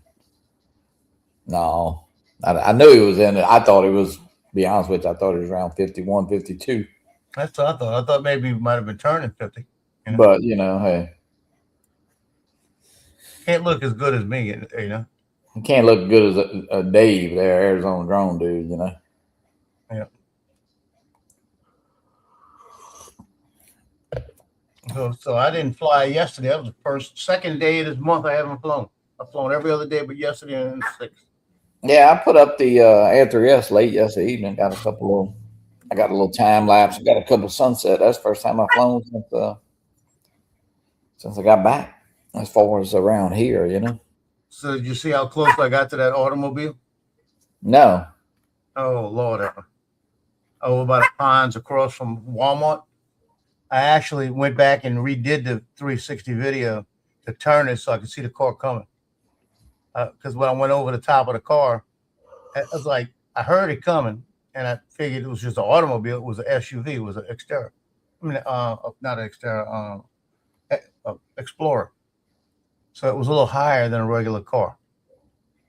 No, I knew he was in it. I thought he was, to be honest with you, I thought he was around 51, 52. That's what I thought. I thought maybe he might have been turning 50. You know? But, you know, hey. Can't look as good as me, you know. He can't look good as a Dave there, Arizona drone dude, you know. Yeah. So I didn't fly yesterday. That was the second day of this month I haven't flown. I've flown every other day but yesterday and the 6th. Yeah, I put up the A3S late yesterday evening. I got a little time lapse. I got a couple sunset. That's the first time I've flown since I got back, as far as around here, you know. So did you see how close I got to that automobile? No. Oh, Lord. Over by the ponds across from Walmart. I actually went back and redid the 360 video to turn it so I could see the car coming. Because when I went over the top of the car, I was like, I heard it coming, and I figured it was just an automobile. It was an SUV. It was an Xterra. I mean, not an Xterra, Explorer. So it was a little higher than a regular car.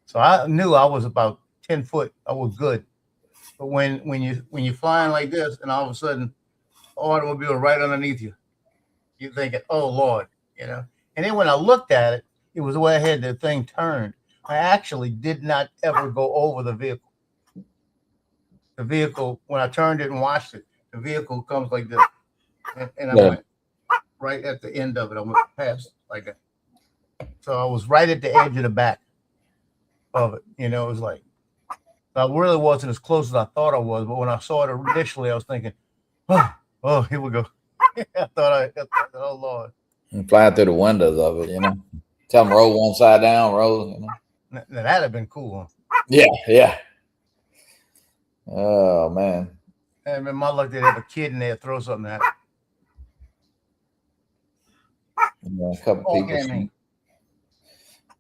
So I knew I was about 10 foot. I was good. But when you're flying like this, and all of a sudden, automobile right underneath you, you're thinking, oh Lord, you know. And then when I looked at it, it was the way I had the thing turned. I actually did not ever go over the vehicle. The vehicle, when I turned it and watched it, the vehicle comes like this, and I went right at the end of it. I went past like that. So I was right at the edge of the back of it. You know, it was like, I really wasn't as close as I thought I was. But when I saw it initially, I was thinking, oh, here we go. I thought, oh Lord. And flying through the windows of it, you know. Tell them roll one side down, roll, you know. Now, that'd have been cool. Huh? Yeah. Oh, man. I mean, my luck, they'd have a kid in there throw something at it. Yeah, a couple people.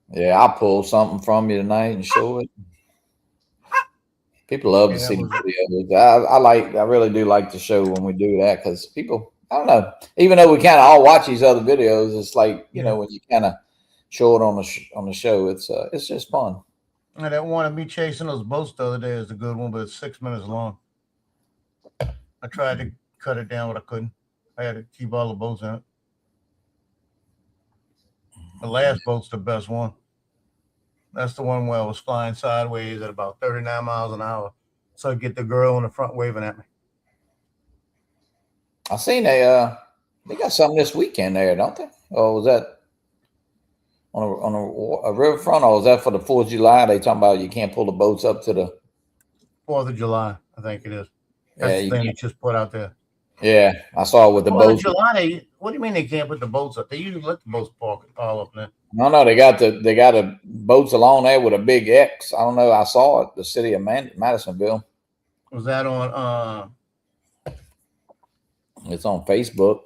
Yeah, I'll pull something from you tonight and show it. People love to see the videos. I really do like the show when we do that, because people, I don't know, even though we kind of all watch these other videos, it's like, you know, when you kind of show it on the show, it's just fun. And that one of me chasing those boats the other day is a good one, but it's 6 minutes long. I tried to cut it down, but I couldn't. I had to keep all the boats in it. The last boat's the best one. That's the one where I was flying sideways at about 39 miles an hour. So I get the girl in the front waving at me. I seen they got something this weekend there, don't they? Or was that on a riverfront, or was that for the 4th of July? They talking about you can't pull the boats up to the 4th of July, I think it is. That's the thing they just put out there. Yeah, I saw it with the boats. July, what do you mean they can't put the boats up? They usually let the boats park all up there. No, they got the boats along there with a big X. I don't know. I saw it. The city of Madisonville. Was that on? It's on Facebook.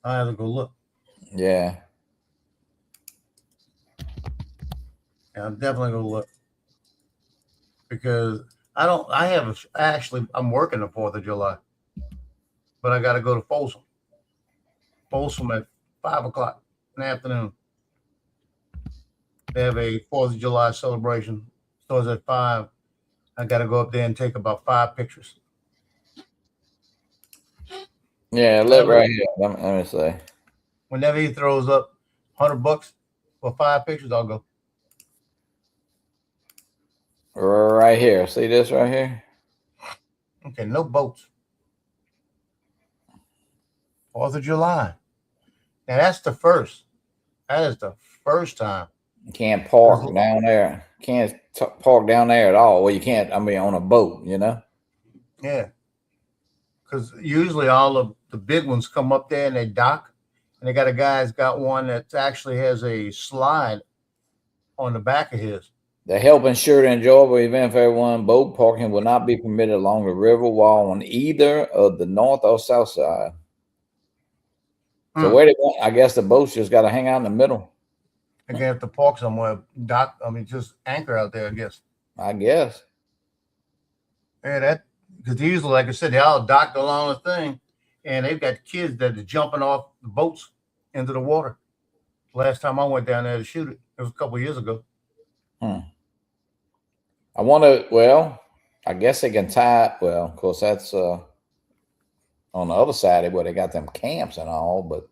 I have to go look. Yeah. I'm definitely gonna look, because I'm working the 4th of July, but I got to go to Folsom. Folsom at 5 o'clock in the afternoon. They have a 4th of July celebration. Starts at 5. I got to go up there and take about 5 pictures. Yeah, look right here. Let me see. Whenever he throws up $100 for 5 pictures, I'll go. Right here. See this right here? Okay, no boats. 4th of July. Now that's the first. That is the first time. You can't park down there. Can't park down there at all. Well, you can't. I mean, on a boat, you know. Yeah. Because usually all of the big ones come up there and they dock, and they got a guy's got one that actually has a slide on the back of his. The help ensure the enjoyable event for everyone. Boat parking will not be permitted along the river wall on either of the north or south side. So where they want, I guess the boats just got to hang out in the middle. They're gonna have to park somewhere, dock. I mean, just anchor out there, I guess. I guess. Yeah, that because usually, like I said, they all docked along the thing, and they've got kids that are jumping off the boats into the water. Last time I went down there to shoot it, it was a couple of years ago. I want to. Well, I guess they can tie. Well, of course, that's on the other side where they got them camps and all. But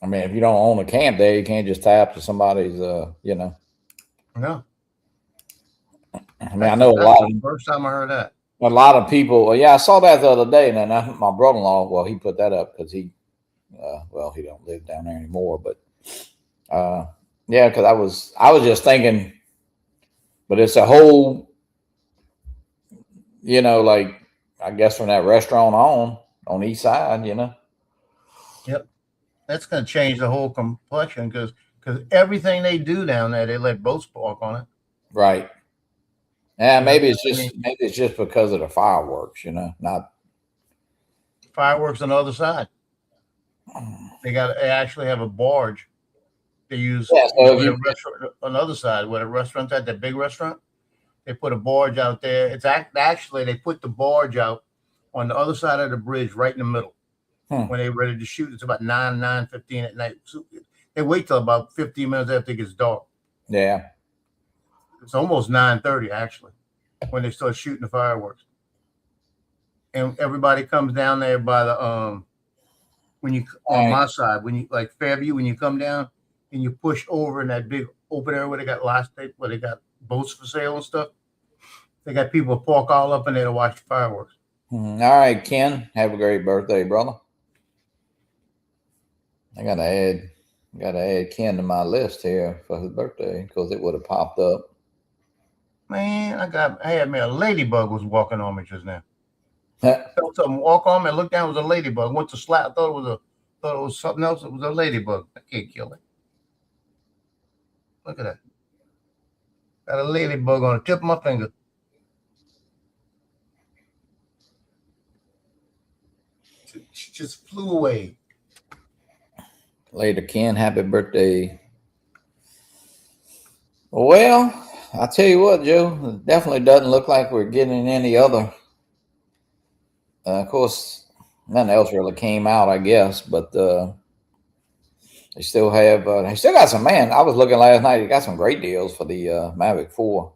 I mean, if you don't own a camp there, you can't just tie up to somebody's. You know. No. I mean, I know a lot. First time I heard that. A lot of people. Well, yeah, I saw that the other day, and then my brother-in-law. Well, he put that up because he. Well, he don't live down there anymore, but. Yeah, because I was just thinking. But it's a whole, you know, like I guess from that restaurant on east side, you know. Yep, that's going to change the whole complexion because everything they do down there, they let boats park on it. Right. Yeah, maybe it's just because of the fireworks, you know, not fireworks on the other side. They actually have a barge. They use restaurant on the other side where the restaurant's at, that big restaurant. They put a barge out there. It's actually they put the barge out on the other side of the bridge, right in the middle, when they're ready to shoot. It's about 9:15 at night. So they wait till about 15 minutes after it gets dark. Yeah, it's almost 9:30 actually when they start shooting the fireworks, and everybody comes down there by the when you on my side when you like Fairview when you come down. And you push over in that big open area where they got where they got boats for sale and stuff. They got people park all up in there to watch the fireworks. All right, Ken, have a great birthday, brother. I gotta add Ken to my list here for his birthday because it would have popped up. Man, I had me a ladybug was walking on me just now. I felt something walk on me. I looked down, it was a ladybug. Went to slap. Thought it was something else. It was a ladybug. I can't kill it. Look at that. Got a ladybug on the tip of my finger. She just flew away. Later, Ken, happy birthday. Well, I'll tell you what, Joe, it definitely doesn't look like we're getting any other. Of course, nothing else really came out, I guess, but they still have. They still got some. Man, I was looking last night. They got some great deals for the Mavic 4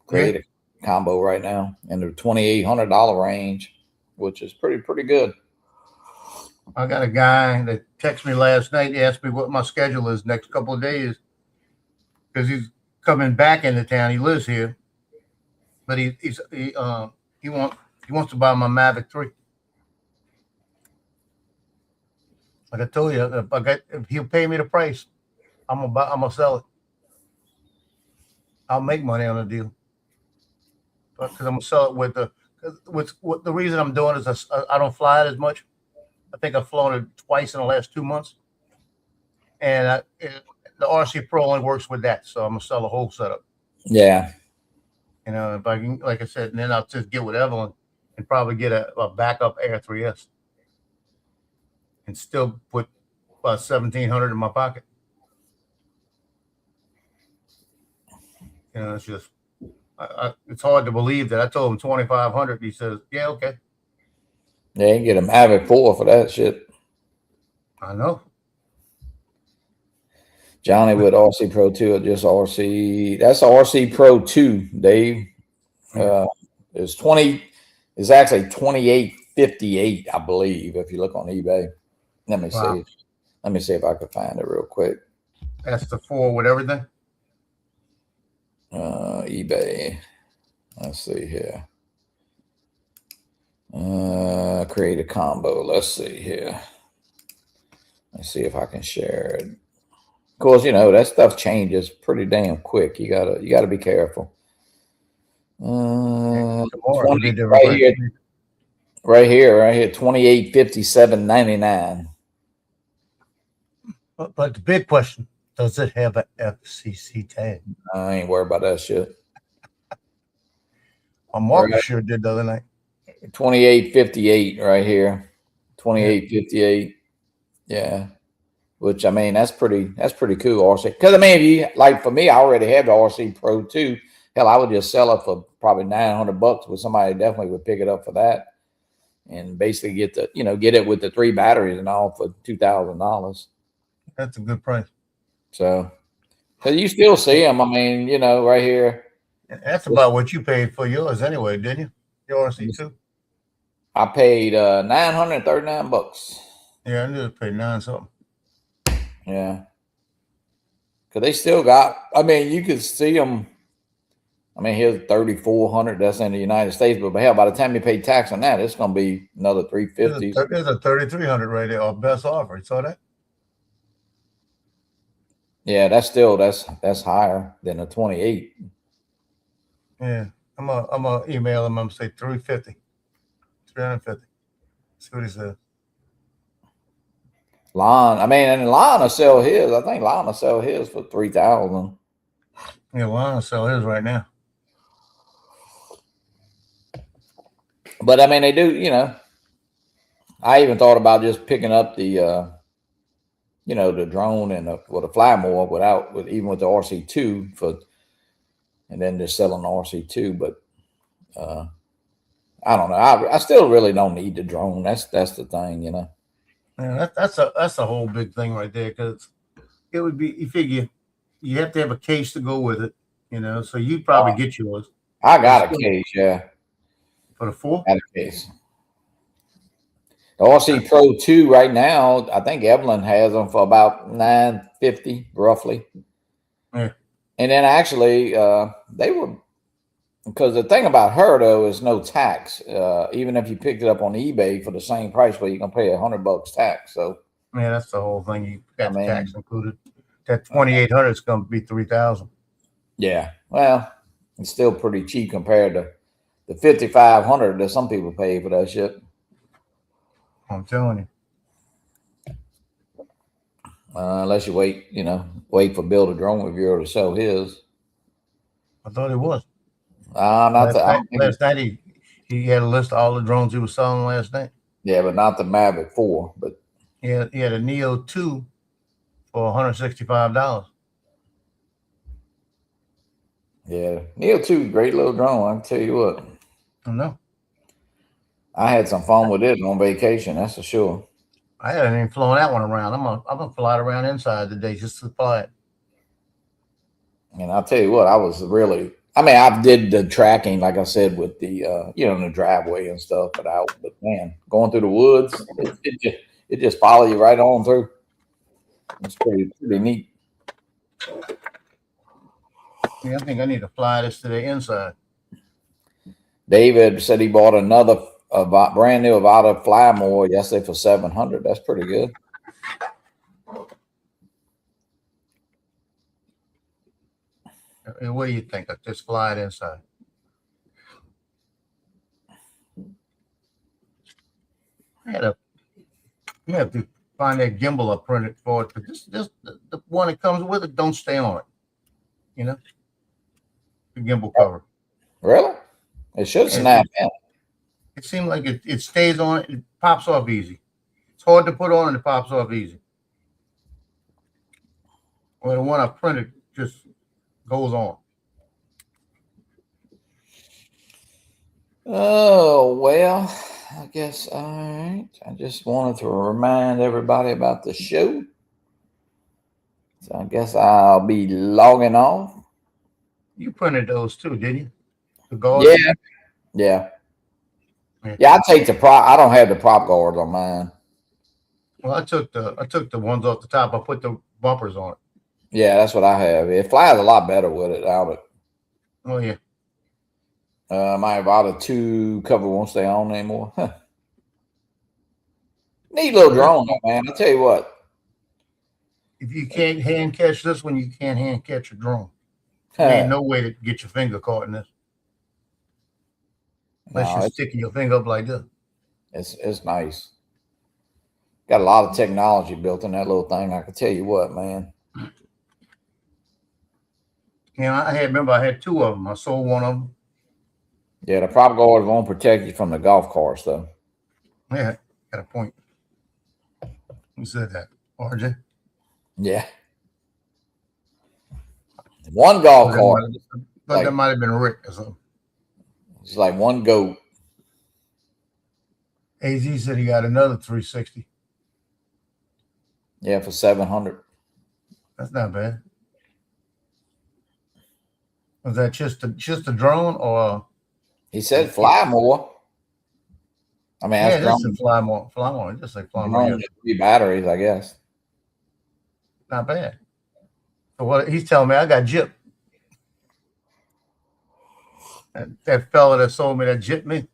Creative combo right now in the $2,800 range, which is pretty good. I got a guy that texted me last night. He asked me what my schedule is next couple of days because he's coming back into town. He lives here, but he wants to buy my Mavic 3. Like I told you, if he'll pay me the price, I'm gonna sell it. I'll make money on the deal, because I'm gonna sell it with the reason I'm doing is I don't fly it as much. I think I've flown it twice in the last 2 months, and the RC Pro only works with that, so I'm gonna sell the whole setup. Yeah, you know, if I can, like I said, and then I'll just get with Evelyn and probably get a backup Air 3S. And still put about $1,700 in my pocket. You know, it's just, it's hard to believe that I told him $2,500. He says, "Yeah, okay." Yeah, you can get a Mavic 4 for that shit. I know. Johnny with RC Pro 2 or just RC. That's RC Pro 2, Dave. It's actually $2,858, I believe, if you look on eBay. Let me see. Let me see if I can find it real quick. That's the 4 with everything. eBay. Let's see here. Create a combo. Let's see here. Let's see if I can share it. Of course, you know that stuff changes pretty damn quick. You gotta be careful. Tomorrow 20 it'll be right here, 2857.99. But the big question: does it have a FCC tag? I ain't worried about that shit. My market sure did the other night. 2858 right here. 2858. Yeah. Which I mean, that's pretty cool, RC. Because I mean, if you like for me, I already have the RC Pro 2. Hell, I would just sell it for probably $900, but somebody definitely would pick it up for that. And basically get it with the 3 batteries and all for $2,000. That's a good price. So, because you still see them. I mean, you know, right here. That's about what you paid for yours anyway, didn't you? Your RC2. I paid $939. Yeah, I knew it paid 9 something. Yeah. Because they still got. I mean, you could see them. I mean, here's $3,400. That's in the United States, but hell, by the time you pay tax on that, it's going to be another $350. There's a $3,300 right there, our best offer. You saw that? Yeah, that's higher than the 28. Yeah, I'm gonna email him. I'm gonna say 350. See what he says. Lon, I mean, and Lon will sell his. I think Lon will sell his for $3,000. Yeah, well, I'll sell his right now. But I mean, they do. You know, I even thought about just picking up the, the drone and the fly more even with the RC2 and then just selling the RC2. But I don't know. I still really don't need the drone. That's the thing, you know. Yeah, that's a whole big thing right there, because it would be, you figure you have to have a case to go with it, you know. So you probably get yours. I got a case, yeah. For the 4? Got a case. The RC Pro 2 right now, I think Evelyn has them for about $950 roughly. Yeah. And then actually, they were, because the thing about her though is no tax. Even if you picked it up on eBay for the same price, but you're gonna pay $100 tax. So yeah, that's the whole thing. You got the tax included. That 2,800 is gonna be 3,000. Yeah, well, it's still pretty cheap compared to the 5,500 that some people pay for that shit. I'm telling you. Unless you wait for Bill the Drone Reviewer to sell his. I thought it was. Last night he had a list of all the drones he was selling last night. Yeah, but not the Mavic 4. But he had a Neo 2 for $165. Yeah, Neo 2, great little drone. I can tell you what. I know. I had some fun with it on vacation. That's for sure. I hadn't even flown that one around. I'm gonna fly it around inside today just to fly it. And I'll tell you what, I did the tracking, like I said, with the in the driveway and stuff, but man, going through the woods, it just follow you right on through. It's pretty neat. Yeah, I think I need to fly this today inside. David said he bought another brand new Avata Fly More yesterday for $700. That's pretty good. What do you think? Just fly it inside. You have to find that gimbal I printed for it, but the one that comes with it don't stay on it. You know, the gimbal cover. Really? It should snap in. It seemed like it stays on it. It pops off easy. It's hard to put on and it pops off easy. Well, the one I printed just goes on. Oh, well, I guess, all right. I just wanted to remind everybody about the show. So I guess I'll be logging off. You printed those too, didn't you? The guards? Yeah. Yeah, I take the prop. I don't have the prop guards on mine. Well, I took the ones off the top. I put the bumpers on it. Yeah, that's what I have. It flies a lot better with it, Albert. Oh yeah. My Avata 2 cover won't stay on anymore. Huh. Neat little drone, though, man. I'll tell you what. If you can't hand catch this one, you can't hand catch a drone. There ain't no way to get your finger caught in this. Unless No, you're sticking your finger up like this. it's nice. Got a lot of technology built in that little thing. I can tell you what, man. Yeah, I had two of them. I sold one of them. Yeah, the prop guards won't protect you from the golf carts, though. Yeah, got a point. Who said that? RJ? Yeah. One golf cart. That might have been Rick or something. It's like one goat. AZ said he got another 360. Yeah, for 700. That's not bad. Was that just a drone or? He said fly more. I mean, Yeah, that's just fly more. Fly more. Just like fly more. more. 3 batteries, I guess. Not bad. So what he's telling me, I got gypped. That fella that sold me that gypped me.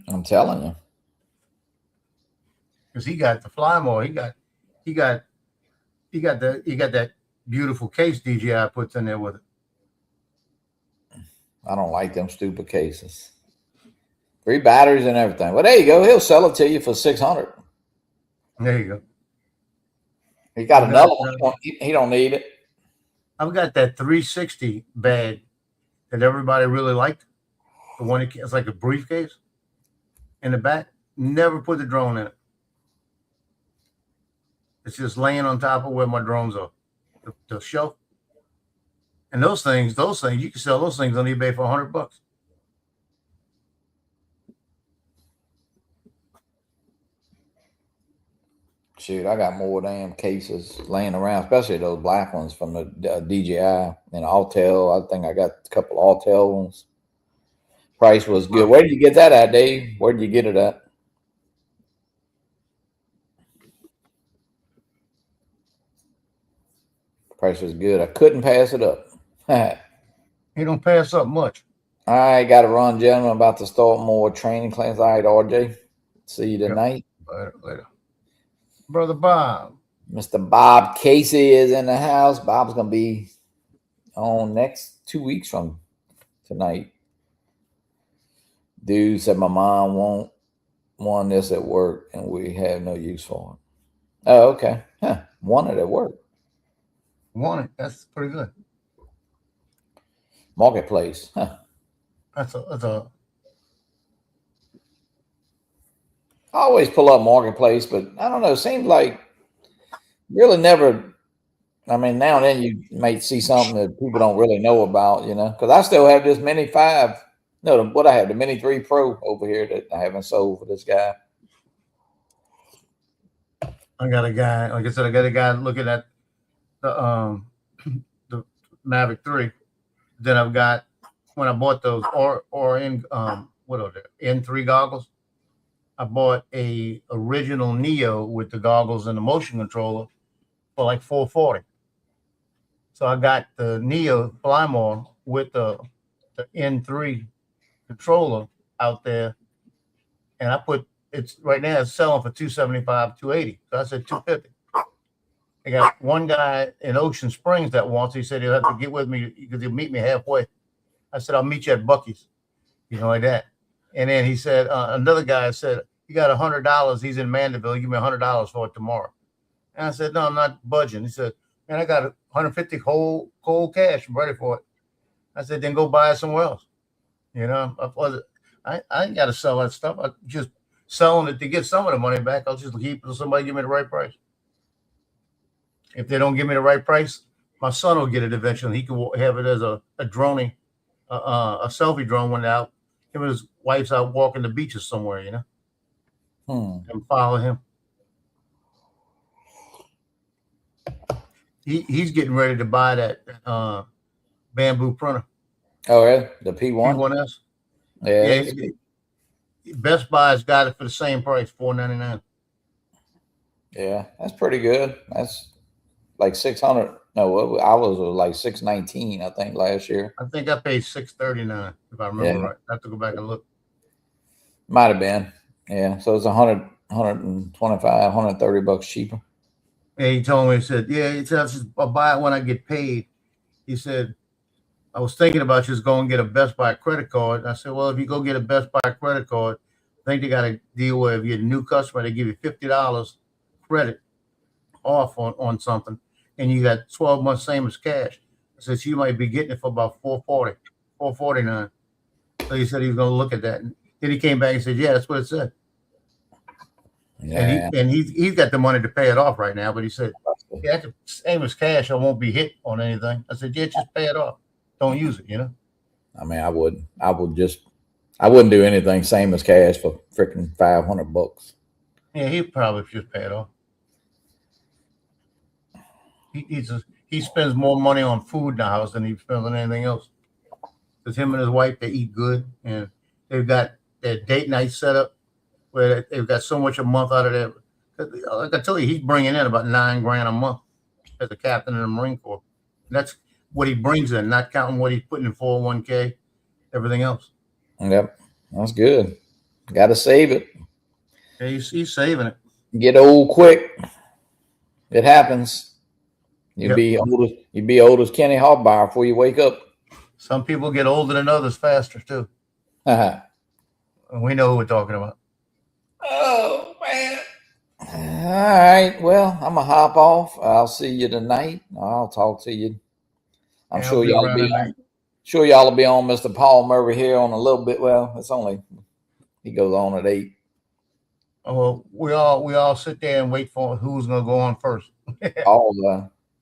I'm telling you. Because he got the fly more. He got that beautiful case DJI puts in there with it. I don't like them stupid cases. 3 batteries and everything. Well, there you go. He'll sell it to you for 600. There you go. He got another one. He don't need it. I've got that 360 bag that everybody really liked. The one it's like a briefcase in the back. Never put the drone in it. It's just laying on top of where my drones are, the shelf. And those things, you can sell those things on eBay for $100. Shoot, I got more damn cases laying around, especially those black ones from the DJI and Autel. I think I got a couple Autel ones. Price was good. Where did you get that at, Dave? Where did you get it at? Price was good. I couldn't pass it up. You don't pass up much. I got to run, gentlemen. I'm about to start more training class. All right, RJ. See you tonight. Later. Brother Bob. Mr. Bob Casey is in the house. Bob's going to be on next 2 weeks from tonight. Dude said my mom won this at work and we have no use for it. Oh, okay. Huh. Won it at work. Won it. That's pretty good. Marketplace. Huh. That's a. I always pull up Marketplace, but I don't know. It seems like really never. I mean, now and then you might see something that people don't really know about, you know, because I still have this Mini 5. No, what I have, the Mini 3 Pro over here that I haven't sold for this guy. I got a guy, like I said, I got a guy looking at the Mavic 3. Then I've got, when I bought those what are they, N3 goggles, I bought a original Neo with the goggles and the motion controller for like $440. So I got the Neo Fly More with the N3 controller out there, and I put it's right now it's selling for $275, $280. So I said $250. I got one guy in Ocean Springs that wants. He said he'll have to get with me because he'll meet me halfway. I said I'll meet you at Buc-ee's, like that. And then he said another guy said you got $100. He's in Mandeville. Give me $100 for it tomorrow. And I said no, I'm not budging. He said, man, I got 150 cold cash. I'm ready for it. I said then go buy it somewhere else. I ain't got to sell that stuff. I'm just selling it to get some of the money back. I'll just keep it till somebody give me the right price. If they don't give me the right price, my son will get it eventually. He can have it as a drone, a selfie drone went out. Him and his wife's out walking the beaches somewhere, and follow him. He's getting ready to buy that bamboo printer. Oh, yeah, the P1? P1S. Yeah. Best Buy's got it for the same price, $499. Yeah, that's pretty good. That's like 600. No, I was like 619, I think, last year. I think I paid $639 if I remember Yeah. right. I have to go back and look. Might have been. Yeah. So it's 125, 130 bucks cheaper. Yeah, he told me, he said, yeah, he said, I'll buy it when I get paid. He said, I was thinking about just going and get a Best Buy credit card. And I said, well, if you go get a Best Buy credit card, I think they got a deal where if you're a new customer, they give you $50 credit off on something, and you got 12 months same as cash. I said, so you might be getting it for about $440, $449. So he said he was going to look at that. And then he came back and said, yeah, that's what it said. Yeah. And he's got the money to pay it off right now, but he said, yeah, that's the same as cash. I won't be hit on anything. I said, yeah, just pay it off. Don't use it, you know? I mean, I wouldn't do anything same as cash for freaking 500 bucks. Yeah, he'd probably just pay it off. He spends more money on food in the house than he spends on anything else. Because him and his wife, they eat good, and they've got their date night set up where they've got so much a month out of there. Like I tell you, he's bringing in about $9,000 a month as a captain in the Marine Corps. And that's what he brings in, not counting what he's putting in 401k, everything else. Yep. That's good. Got to save it. Yeah, he's saving it. Get old quick. It happens. You'll be old as Kenny Harbauer before you wake up. Some people get older than others faster too. And we know who we're talking about. Oh man. All right. Well, I'm gonna hop off. I'll see you tonight. I'll talk to you. I'm sure y'all will be on. Sure, y'all will be on Mr. Paul Murray here on a little bit. Well, he goes on at 8. Oh, well, we all sit there and wait for who's gonna go on first.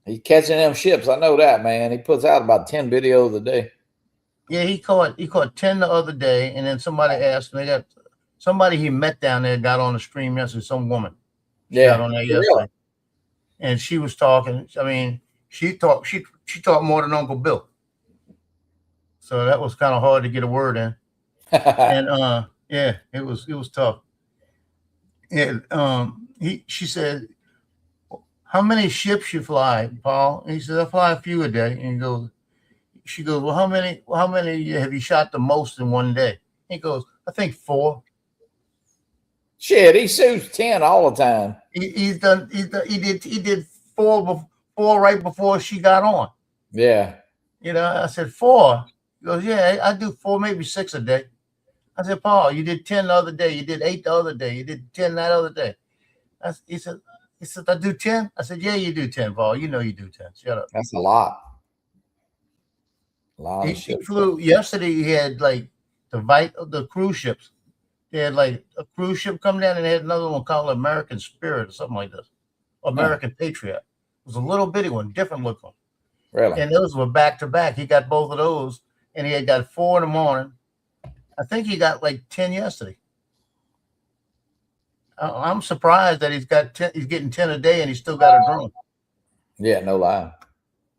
He's catching them ships. I know that, man. He puts out about 10 videos a day. Yeah, he caught 10 the other day, and then somebody asked me, somebody he met down there got on the stream yesterday, some woman. She got on there yesterday. Really? And she was talking. I mean, she talked more than Uncle Bill. So that was kind of hard to get a word in. And yeah, it was tough. And she said, how many ships you fly, Paul? And he said, I fly a few a day. And she goes, well, how many have you shot the most in one day? He goes, I think 4. Shit, he shoots 10 all the time. He did 4 right before she got on. Yeah. You know, I said 4. He goes, yeah, I do 4, maybe 6 a day. I said, Paul, you did 10 the other day. You did 8 the other day. You did 10 that other day. He said, I do 10. I said, yeah, you do 10, Paul. You know you do 10. Shut up. That's a lot. He flew yesterday. He had like the cruise ships. They had like a cruise ship come down, and they had another one called American Spirit or something like this. American Patriot. It was a little bitty one, different look one. Really? And those were back to back. He got both of those, and he had got 4 in the morning. I think he got like 10 yesterday. I'm surprised that he's getting 10 a day, and he's still got a drone. Yeah, no lie.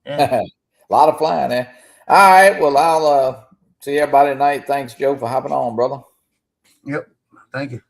Yeah. A lot of flying there. All right. Well, I'll see everybody tonight. Thanks, Joe, for hopping on, brother. Yep. Thank you.